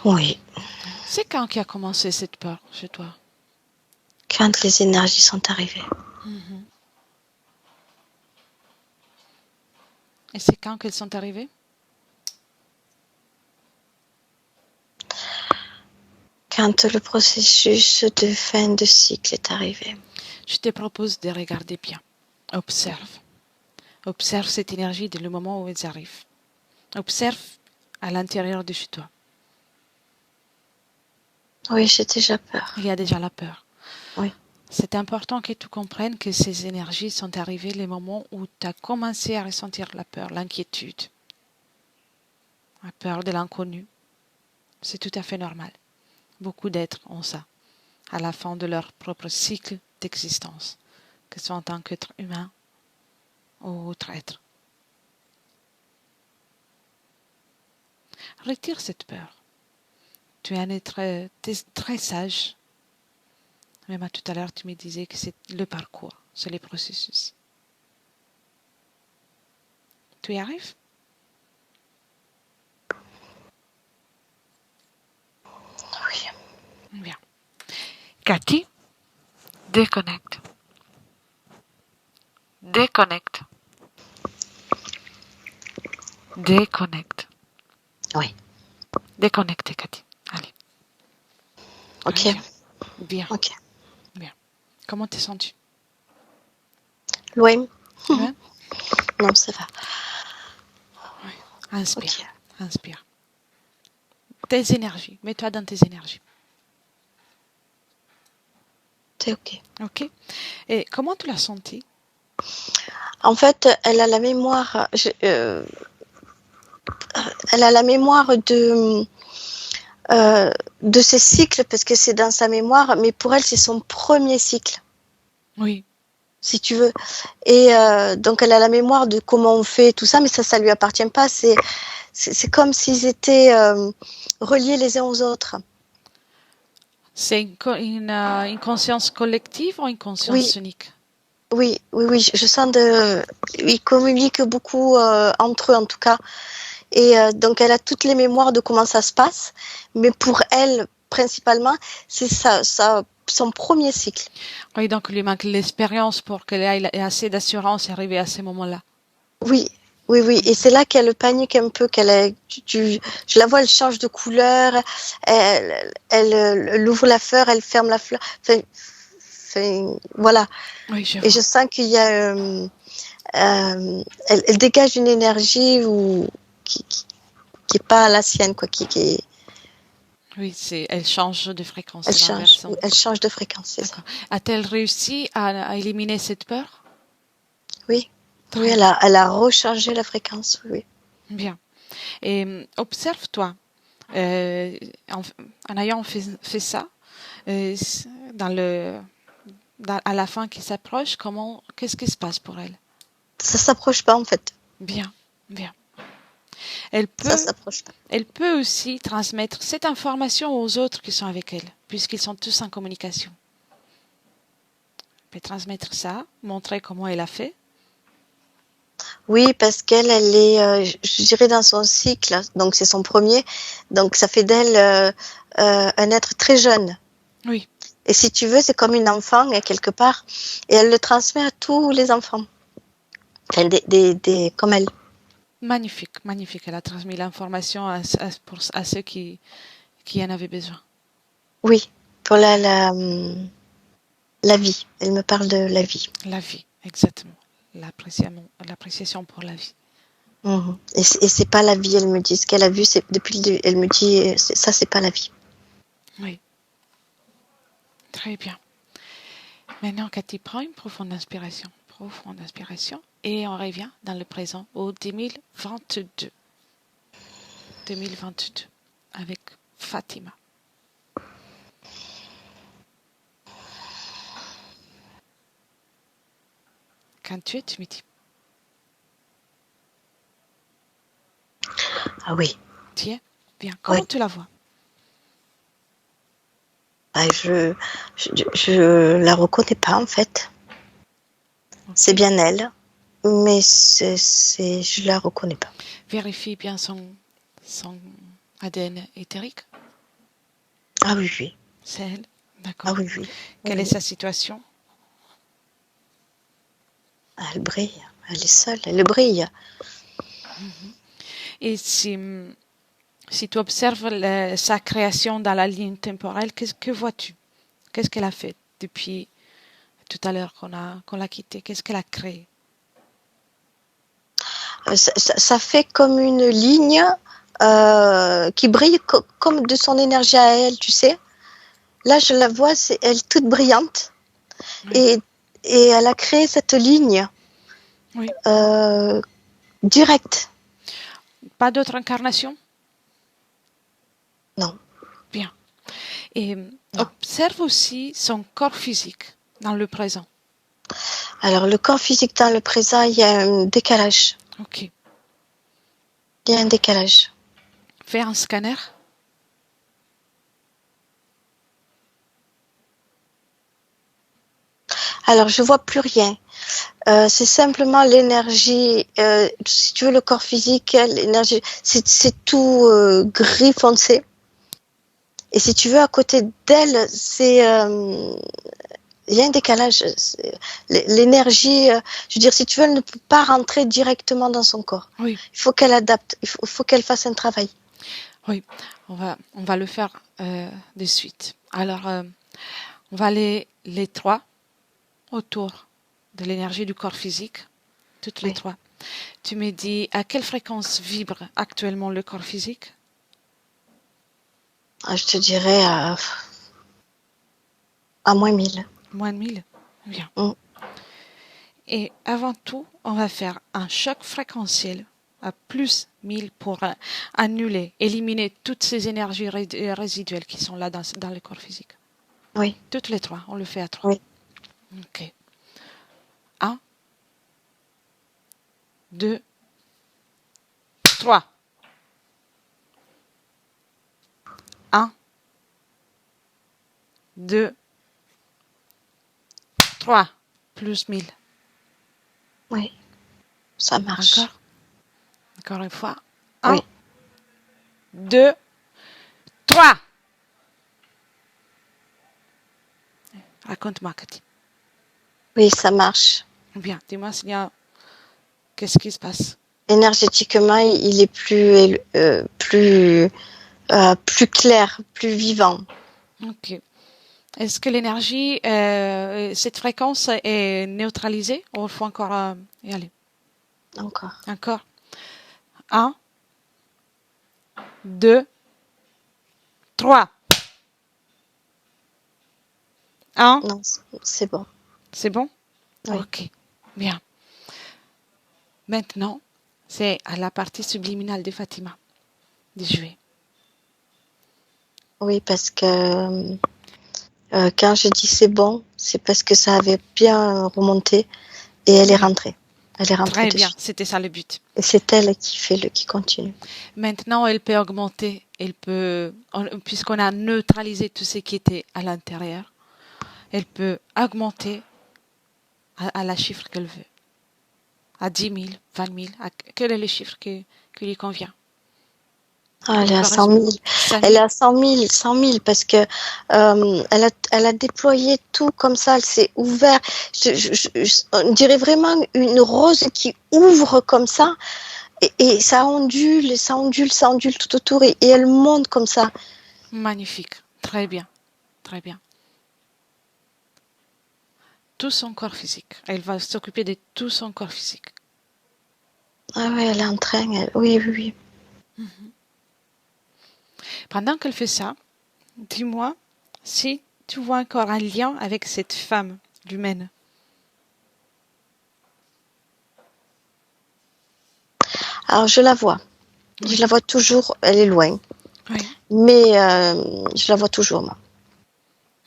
Oui. C'est quand qui a commencé cette peur chez toi? Quand les énergies sont arrivées. Et c'est quand qu'elles sont arrivées? Quand le processus de fin de cycle est arrivé. Je te propose de regarder bien. Observe. Observe cette énergie dès le moment où elles arrivent. Observe à l'intérieur de chez toi. Oui, j'ai déjà peur. Il y a déjà la peur. Oui. C'est important que tu comprennes que ces énergies sont arrivées les moments où tu as commencé à ressentir la peur, l'inquiétude, la peur de l'inconnu. C'est tout à fait normal. Beaucoup d'êtres ont ça à la fin de leur propre cycle d'existence, que ce soit en tant qu'être humain ou autre être. Retire cette peur. Tu es un être très sage. Même à tout à l'heure, tu me disais que c'est le parcours, c'est les processus. Tu y arrives? Oui. Bien. Cathy, déconnecte. Déconnecte. Déconnecte. Oui. Déconnecte, Cathy. Allez. Ok. Allez, bien. Ok. Bien. Comment t'es sentie? Loin. Hein? Non, ça va. Oui. Inspire. Ok. Inspire. Tes énergies. Mets-toi dans tes énergies. C'est ok. Ok. Et comment tu l'as senti? En fait, elle a la mémoire. Elle a la mémoire de ses cycles parce que c'est dans sa mémoire, mais pour elle, c'est son premier cycle, Oui. si tu veux. Et donc, elle a la mémoire de comment on fait tout ça, mais ça lui appartient pas. C'est comme s'ils étaient reliés les uns aux autres. C'est une conscience collective ou une conscience Oui, unique? oui, oui, oui. Je sens ils communiquent beaucoup entre eux, en tout cas. Et donc, elle a toutes les mémoires de comment ça se passe. Mais pour elle, principalement, c'est son premier cycle. Oui, donc il lui manque l'expérience pour qu'elle ait assez d'assurance et arriver à ce moment-là. Oui, oui, oui. Et c'est là qu'elle panique un peu. Je la vois, elle change de couleur. Elle ouvre la fleur, elle ferme la fleur. Voilà. Oui, je Et vois. je sens qu'il y a... elle dégage une énergie qui est pas la sienne, quoi. Oui, elle change de fréquence, c'est l'inversion. Elle change de fréquence, c'est ça. D'accord. A-t-elle réussi à éliminer cette peur? Oui, Très oui, bien. elle a rechangé la fréquence, oui. Bien. Et observe-toi, en, en ayant fait ça, euh, dans à la fin qui s'approche, qu'est-ce qui se passe pour elle? Ça s'approche pas, en fait. Bien, bien. Elle Ça peut, s'approche pas. elle peut aussi transmettre cette information aux autres qui sont avec elle, puisqu'ils sont tous en communication. Elle peut transmettre ça, montrer comment elle a fait. Oui, parce elle est, je dirais dans son cycle, donc c'est son premier, donc ça fait d'elle un être très jeune. Oui, Et si tu veux, c'est comme une enfant, quelque part, et elle le transmet à tous les enfants, enfin, comme elle. magnifique, magnifique. Elle a transmis l'information à ceux qui en avaient besoin. Oui, pour la vie. Elle me parle de la vie. La vie, exactement. L'appréciation pour la vie. Mhm. Et c'est pas la vie, elle me dit. Ce qu'elle a vu, c'est depuis le début, elle me dit, ça, c'est pas la vie. Oui, très bien. Maintenant, Cathy, prends une profonde inspiration. Profonde inspiration. Et on revient dans le présent au 2022. 2022 avec Fatima. Quand tu me dis. Ah oui. Tiens, bien. Comment Ouais. tu la vois? Ah, je la reconnais pas, en fait. Okay. C'est bien elle, mais je la reconnais pas. Vérifie bien son ADN éthérique. Ah oui, oui. C'est elle. Ah D'accord. oui, oui. Quelle Oui. est sa situation? Elle brille. Elle est seule. Elle brille. Et si tu observes sa création dans la ligne temporelle, qu'est-ce que vois-tu? Qu'est-ce qu'elle a fait depuis tout à l'heure qu'on l'a quittée? Qu'est-ce qu'elle a créé? Ça fait comme une ligne qui brille comme de son énergie à elle, tu sais. Là, je la vois, c'est elle toute brillante. Oui. Et elle a créé cette ligne Oui. directe. Pas d'autre incarnation? Non. Bien. Et Non. observe aussi son corps physique dans le présent. Alors, le corps physique dans le présent, il y a un décalage. Ok. Il y a un décalage. Fais un scanner. Alors, je vois plus rien. C'est simplement l'énergie. Si tu veux, le corps physique, l'énergie, c'est tout gris foncé. Et si tu veux, à côté d'elle, il y a un décalage. L'énergie, je veux dire, si tu veux, elle ne peut pas rentrer directement dans son corps. Oui. Il faut qu'elle adapte. Il faut qu'elle fasse un travail. Oui. On va le faire de suite. Alors, on va les trois autour de l'énergie du corps physique, toutes les trois. Tu me dis à quelle fréquence vibre actuellement le corps physique? Je te dirais à moins 1000. Moins de 1000? Bien. Et avant tout, on va faire un choc fréquentiel à plus 1000 pour annuler, éliminer toutes ces énergies résiduelles qui sont là dans le corps physique. Oui. Toutes les trois, on le fait à 3. Oui. Ok. 1, 2, 3. 1, 2, 3. Plus 1000. Oui. Ça marche. Encore une fois. 1, oui. 2, 3. Raconte-moi, Cathy. Oui, ça marche. Bien, dis-moi qu'est-ce qui se passe? Énergétiquement, il est plus clair, plus vivant. Ok. Est-ce que l'énergie, cette fréquence est neutralisée ou il faut encore y aller? Encore. 1, 2, 3. 1. Non, c'est bon. C'est bon? Oui. Ok. Bien. Maintenant, c'est à la partie subliminale de Fatima de jouer. Oui, parce que quand je dis c'est bon, c'est parce que ça avait bien remonté et elle est rentrée. Elle est rentrée Très dessus. bien, c'était ça le but. Et c'est elle qui continue. Maintenant, elle peut augmenter, puisqu'on a neutralisé tout ce qui était à l'intérieur, elle peut augmenter à la chiffre qu'elle veut. à 10 000, 20 000? Quel est le chiffre qui lui convient? Ah, elle est à 100 Correspond 000. 5 Elle est 000? à 100 000 parce que elle a déployé tout comme ça. Elle s'est ouvert. On dirait vraiment une rose qui ouvre comme ça et ça ondule, ça ondule, ça ondule tout autour et elle monte comme ça. Magnifique. Très bien. Très bien. Tout son corps physique. Elle va s'occuper de tout son corps physique. Ah oui, elle est en train. Oui, oui, oui. Pendant qu'elle fait ça, dis-moi si tu vois encore un lien avec cette femme humaine. Alors je la vois. Oui. Je la vois toujours. Elle est loin. Oui. Mais je la vois toujours, moi.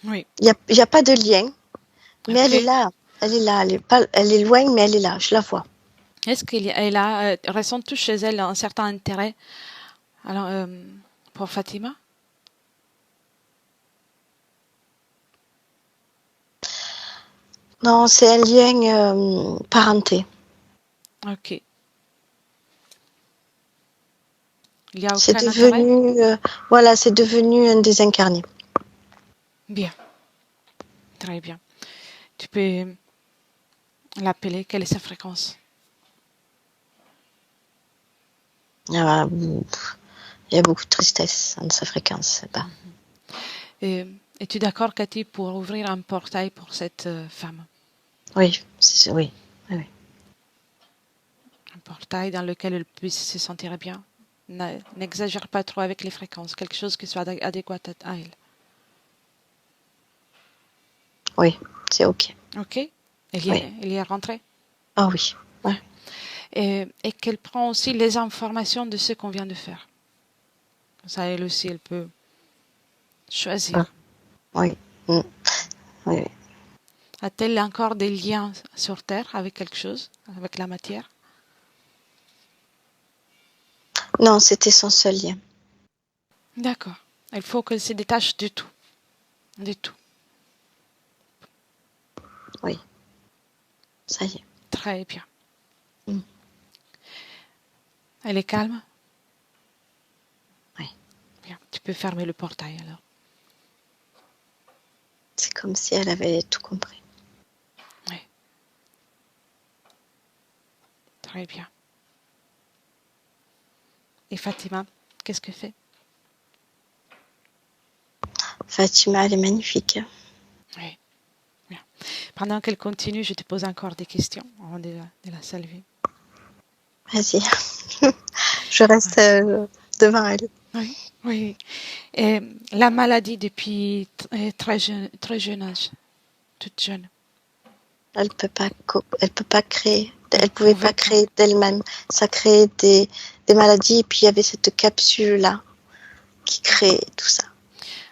Oui. Il y a pas de lien, mais Ok. elle est là. Elle est là. Elle est loin, mais elle est là. Je la vois. Est-ce qu'elle ressent tout chez elle un certain intérêt alors, pour Fatima? Non, c'est un lien parenté. Ok. Il n'y a C'est aucun intérêt? devenu, voilà, c'est devenu un désincarné. Bien. Très bien. Tu peux l'appeler. Quelle est sa fréquence? Ah, il y a beaucoup de tristesse dans sa fréquence. Bah, Et, es-tu d'accord, Cathy, pour ouvrir un portail pour cette femme? oui, oui, oui, oui. Un portail dans lequel elle puisse se sentir bien. N'exagère pas trop avec les fréquences. Quelque chose qui soit adéquat à elle. Oui, c'est OK. Ok? Oui. Elle y est rentrée. Ah oui. Ouais. Et qu'elle prend aussi les informations de ce qu'on vient de faire. Comme ça, elle aussi, elle peut Ah, choisir. oui. Mm. Oui. A-t-elle encore des liens sur Terre avec quelque chose, avec la matière? Non, c'était son seul lien. D'accord. Il faut qu'elle se détache de tout. De tout. Oui, ça y est. Très bien. Mm. Elle est calme? Oui. Bien. Tu peux fermer le portail alors. C'est comme si elle avait tout compris. Oui. Très bien. Et Fatima, qu'est-ce que fait? Fatima, elle est magnifique. Oui. Bien. Pendant qu'elle continue, je te pose encore des questions avant de la saluer. Vas-y. Je reste devant elle. Oui. Oui. Et la maladie depuis très jeune âge, toute jeune. Elle peut pas créer. Elle Elle pouvait pouvait pas pas. créer d'elle-même. Ça créait des maladies. Et puis il y avait cette capsule-là qui crée tout ça.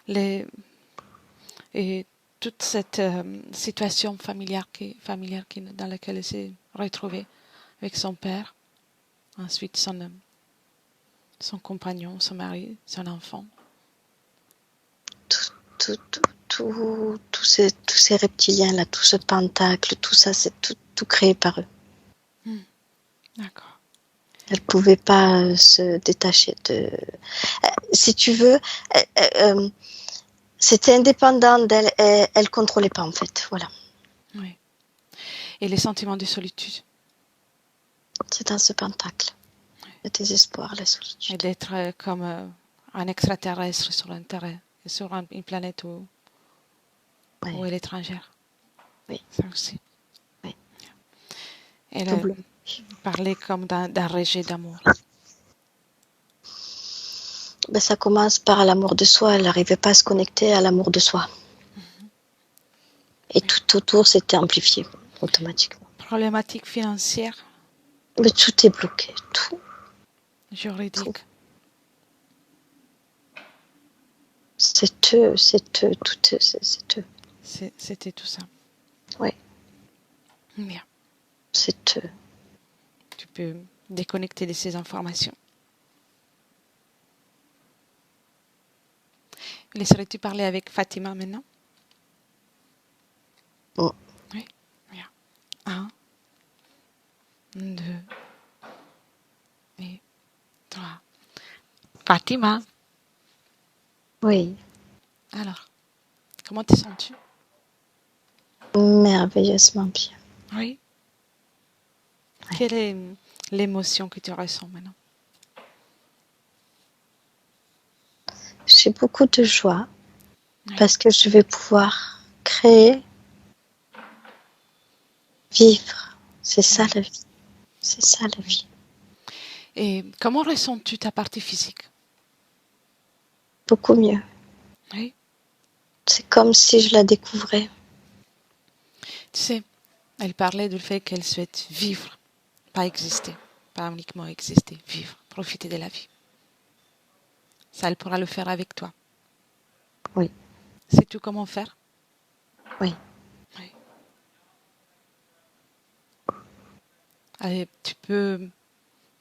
Les, et toute cette situation dans laquelle elle s'est retrouvée avec son père, ensuite son compagnon, son mari, son enfant. Tous ces reptiliens-là, tout ce pentacle, tout ça, c'est tout créé par eux. D'accord. Elle pouvait pas se détacher de. Si tu veux, c'était indépendant d'elle. Elle contrôlait pas en fait. Voilà. Oui. Et les sentiments de solitude. C'est dans ce pentacle. Le désespoir, la Et solitude. d'être comme un extraterrestre sur une planète où Oui, elle est étrangère. oui, Ça aussi. oui. Elle Double. parlait comme d'un rejet d'amour. Ben, ça commence par l'amour de soi. Elle n'arrivait pas à se connecter à l'amour de soi. Et Oui. tout autour s'était amplifié automatiquement. Problématique financière, Mais tout est bloqué. Tout. juridique. C'est eux. C'est eux. Tout c'est eux. C'était tout ça. Oui, Bien. c'est eux. Tu peux déconnecter de ces informations. Laisserais-tu parler avec Fatima maintenant? Mm. Oui. Bien. 1, 2 et 3. Fatima, Oui, alors, comment te sens-tu? merveilleusement bien. Oui. Ouais. Quelle est l'émotion que tu ressens maintenant? J'ai beaucoup de joie Oui. parce que je vais pouvoir créer, vivre. C'est ça la vie. C'est ça la vie. Et comment ressens-tu ta partie physique? Beaucoup mieux. Oui. C'est comme si je la découvrais. Tu sais, elle parlait du fait qu'elle souhaite vivre, pas exister, pas uniquement exister, vivre, profiter de la vie. Ça, elle pourra le faire avec toi. Oui. Sais-tu comment faire? Oui. Oui. Allez, tu peux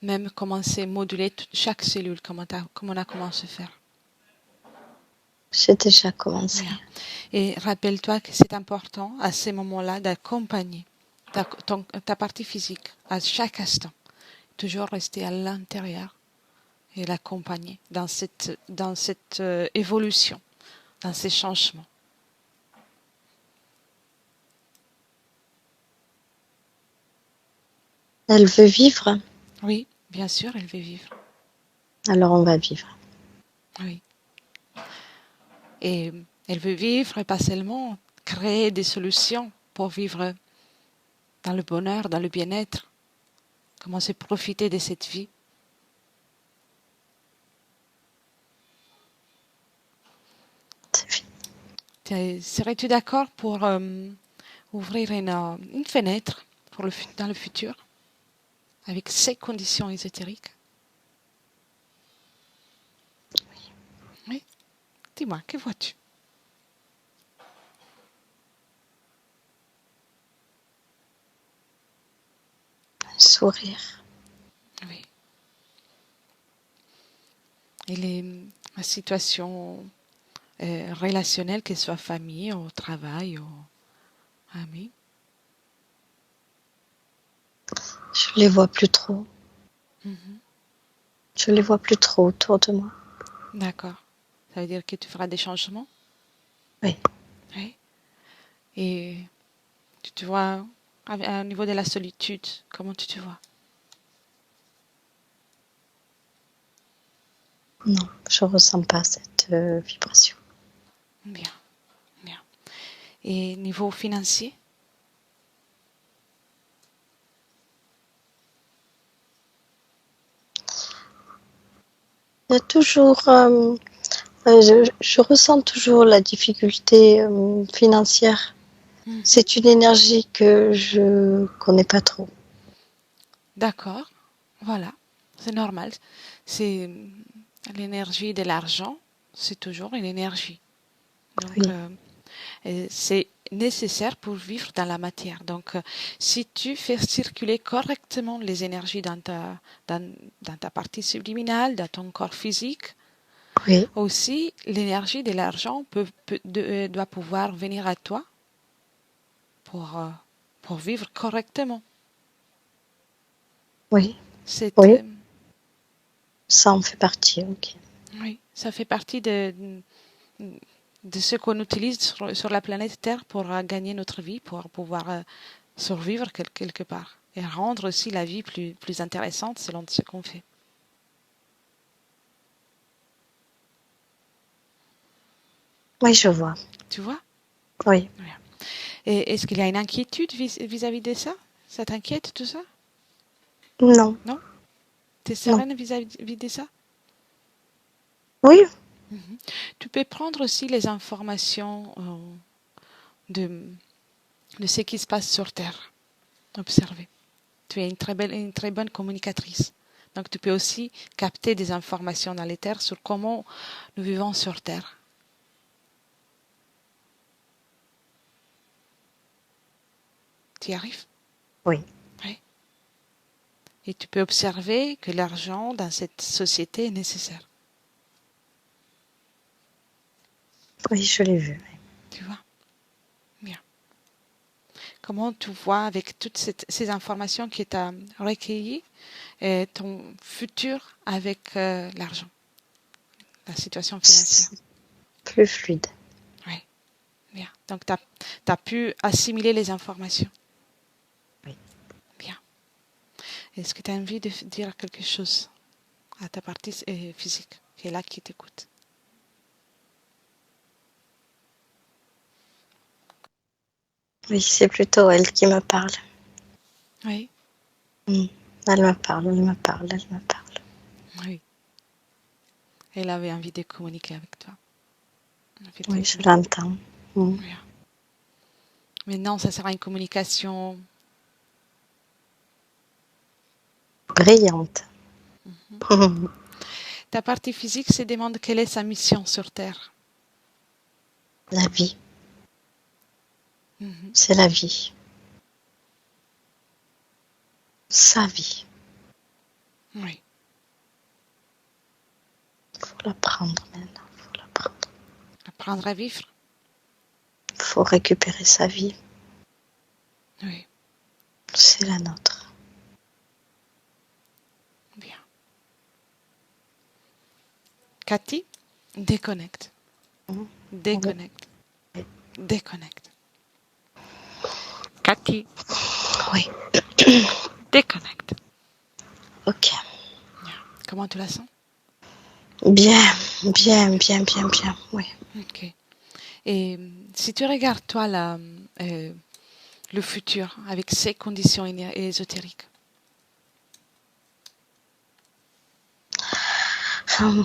même commencer à moduler chaque cellule, comme on a commencé à faire. J'ai déjà commencé. Bien. Et rappelle-toi que c'est important à ces moments-là d'accompagner ta partie physique à chaque instant. Toujours rester à l'intérieur et l'accompagner dans cette évolution, dans ces changements. Elle veut vivre, Oui, bien sûr, elle veut vivre. alors on va vivre. Oui. Et elle veut vivre et pas seulement créer des solutions pour vivre dans le bonheur, dans le bien-être. Commencer à profiter de cette vie. Serais-tu d'accord pour ouvrir une fenêtre pour dans le futur avec ces conditions ésotériques? Oui. Dis-moi, que vois-tu? Sourire. Oui. Et la situation relationnelle, qu'elle soit famille, au travail, ou amis? Je les vois plus trop. Mhm. Je les vois plus trop autour de moi. D'accord. Ça veut dire que tu feras des changements? Oui. Oui. Et tu te vois, au niveau de la solitude, comment tu te vois? Non, je ressens pas cette vibration. Bien, bien. Et niveau financier? Il y a toujours, je ressens toujours la difficulté financière. Mhm. C'est une énergie que je connais pas trop. D'accord, voilà, c'est normal. C'est l'énergie de l'argent, c'est toujours une énergie. Donc, Oui, c'est nécessaire pour vivre dans la matière. Donc, si tu fais circuler correctement les énergies dans ta partie subliminale, dans ton corps physique, oui, aussi l'énergie de l'argent doit pouvoir venir à toi pour, euh, pour vivre correctement. oui, C'est, oui. Ça en fait partie, ok. oui, ça fait partie de ce qu'on utilise sur la planète Terre pour gagner notre vie, pour pouvoir survivre quelque part et rendre aussi la vie plus intéressante selon ce qu'on fait. Oui, je vois. Tu vois? Oui. Voilà. Et est-ce qu'il y a une inquiétude vis-à-vis de ça? Ça t'inquiète tout ça? Non, Non? T'es non. sereine vis-à-vis de ça? Oui, Mhm. Tu peux prendre aussi les informations de, de ce qui se passe sur Terre. Observer. Tu es une très bonne communicatrice. Donc tu peux aussi capter des informations dans les terres sur comment nous vivons sur Terre. Tu y arrives? oui, Oui. Et tu peux observer que l'argent dans cette société est nécessaire. oui, je l'ai vu. Tu vois? Bien. comment tu vois avec toutes ces informations que tu as recueillies ton futur avec l'argent, la situation financière. Plus fluide. Oui, bien. Donc, tu as pu assimiler les informations. Oui. Bien. Est-ce que tu as envie de dire quelque chose à ta partie physique qui est là, qui t'écoute? Oui, c'est plutôt elle qui me parle. Oui. Elle me parle. Oui. Elle avait envie de communiquer avec toi. Oui, je l'entends. Bien. Maintenant, ça sera une communication brillante. Ta partie physique se demande quelle est sa mission sur Terre. La vie. C'est la vie. Sa vie. Oui. Il faut l'apprendre maintenant. Apprendre à vivre. Il faut récupérer sa vie. Oui. C'est la nôtre. Bien. Cathy, déconnecte. Déconnecte. Oui. Déconnecte. Cathy. Oui. Déconnecte. Ok. Bien. Comment tu la sens? Bien. Oui. Ok. Et si tu regardes, toi, le futur avec ses conditions ésotériques. Il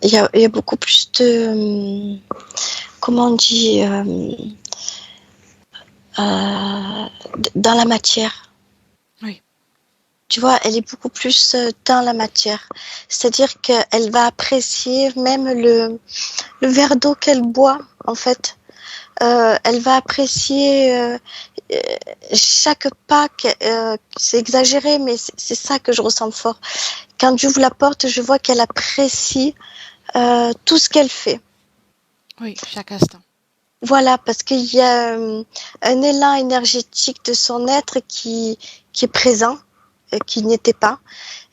y a beaucoup plus de... comment on dit dans la matière. Oui. Tu vois, elle est beaucoup plus dans la matière. C'est-à-dire qu'elle va apprécier même le verre d'eau qu'elle boit, en fait. Elle va apprécier chaque pas. C'est exagéré, mais c'est ça que je ressens fort. Quand j'ouvre la porte, je vois qu'elle apprécie tout ce qu'elle fait. Oui, chaque instant. Voilà, parce qu'il y a un élan énergétique de son être qui est présent, qui n'était pas.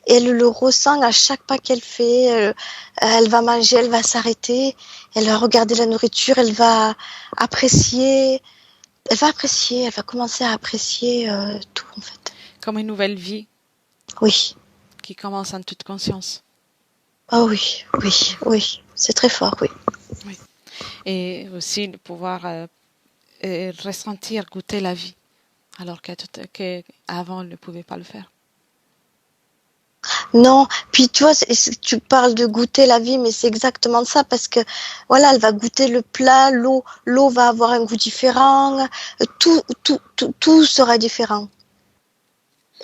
Et elle le ressent à chaque pas qu'elle fait. Elle va manger, elle va s'arrêter, elle va regarder la nourriture, elle va apprécier, elle va commencer à apprécier tout en fait. Comme une nouvelle vie. Oui. Qui commence en toute conscience. Oh oui, c'est très fort, oui. Oui. Et aussi de pouvoir ressentir, goûter la vie, alors qu'avant elle ne pouvait pas le faire. Non, puis tu vois, tu parles de goûter la vie, mais c'est exactement ça, parce que voilà, elle va goûter le plat, l'eau va avoir un goût différent, tout sera différent.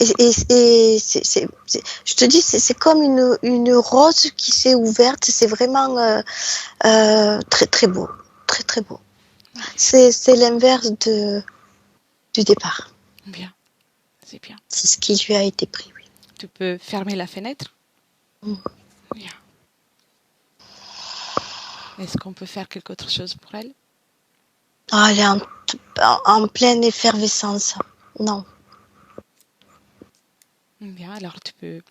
Et je te dis, c'est comme une rose qui s'est ouverte, c'est vraiment très très beau, très beau. C'est l'inverse du départ. Bien, c'est bien. C'est ce qui lui a été pris, oui. Tu peux fermer la fenêtre. Bien. Est-ce qu'on peut faire quelque autre chose pour elle? Elle est en pleine effervescence. Non. Bien, alors tu peux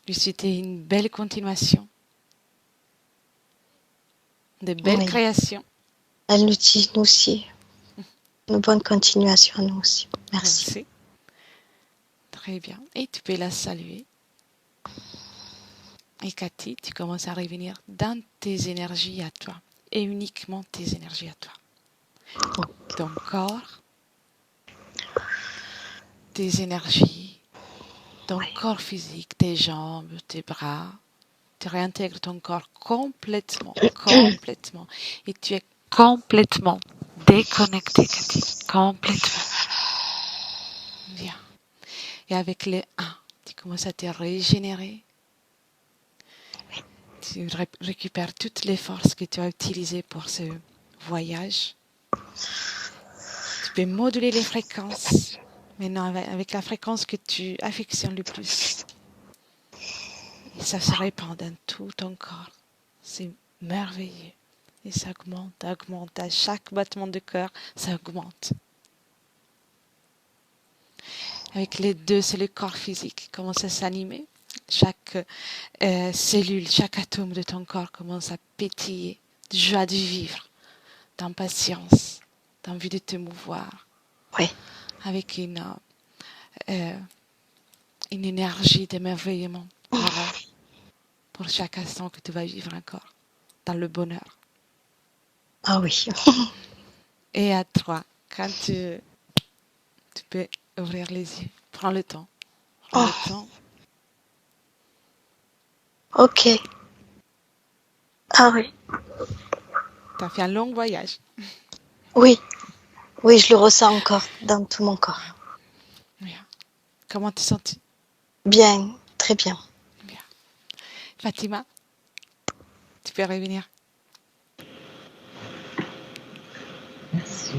lui souhaiter une belle continuation, de belles créations. Elle nous dit, nous aussi, une bonne continuation à nous aussi. Merci. Merci. Très bien. Et tu peux la saluer. Et Cathy, tu commences à revenir dans tes énergies à toi. Et uniquement tes énergies à toi. Ton corps, tes énergies, ton corps physique, tes jambes, tes bras. Tu réintègres ton corps complètement. Et tu es complètement déconnecté, Cathy. Complètement. Bien. Et avec les 1, tu commences à te régénérer. Tu récupères toutes les forces que tu as utilisées pour ce voyage. Tu peux moduler les fréquences. Maintenant, avec la fréquence que tu affectionnes le plus. Et ça se répand dans tout ton corps. C'est merveilleux. Et ça augmente. À chaque battement de cœur, ça augmente. Avec les deux, c'est le corps physique qui commence à s'animer. Chaque cellule, chaque atome de ton corps commence à pétiller de joie de vivre, d'impatience, d'envie de te mouvoir, Oui. avec une énergie d'émerveillement pour chaque instant que tu vas vivre encore, dans le bonheur. Ah oui. Et à toi, quand tu peux ouvrir les yeux, prends le temps. Prends le temps. Ok. Ah oui. Tu as fait un long voyage. Oui. Oui, je le ressens encore dans tout mon corps. Bien. Comment te sens-tu? Bien, très bien. Bien. Fatima, tu peux revenir. Merci.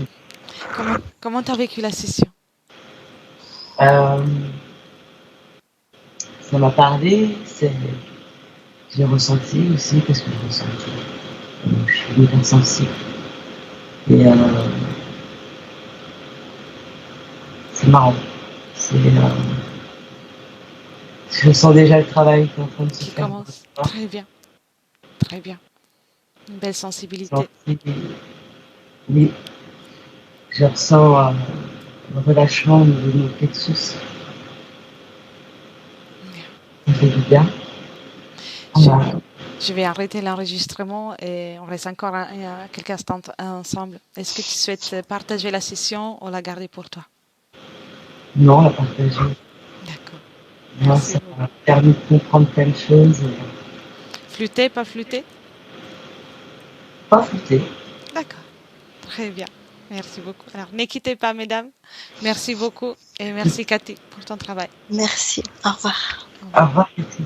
Comment tu as vécu la session? Ça m'a parlé, j'ai ressenti aussi, parce que j'ai ressenti. Je suis hyper sensible. Et c'est marrant. Je sens déjà le travail qui est en train de se Qui faire. commence. Très bien. Très bien. Une belle sensibilité. Oui, je ressens un relâchement au niveau de mon plexus. Bien. Ça fait du bien. Je vais arrêter l'enregistrement et on reste encore quelques instants ensemble. Est-ce que tu souhaites partager la session ou la garder pour toi? Non, la partager. D'accord. Moi, Merci ça beaucoup. m'a permis de comprendre plein de choses. Flûter, pas flûter? Pas flûter. D'accord. Très bien. Merci beaucoup. Alors, ne quittez pas, mesdames. Merci beaucoup et merci, Cathy, pour ton travail. Merci. Au revoir. Au Au revoir. revoir, Cathy.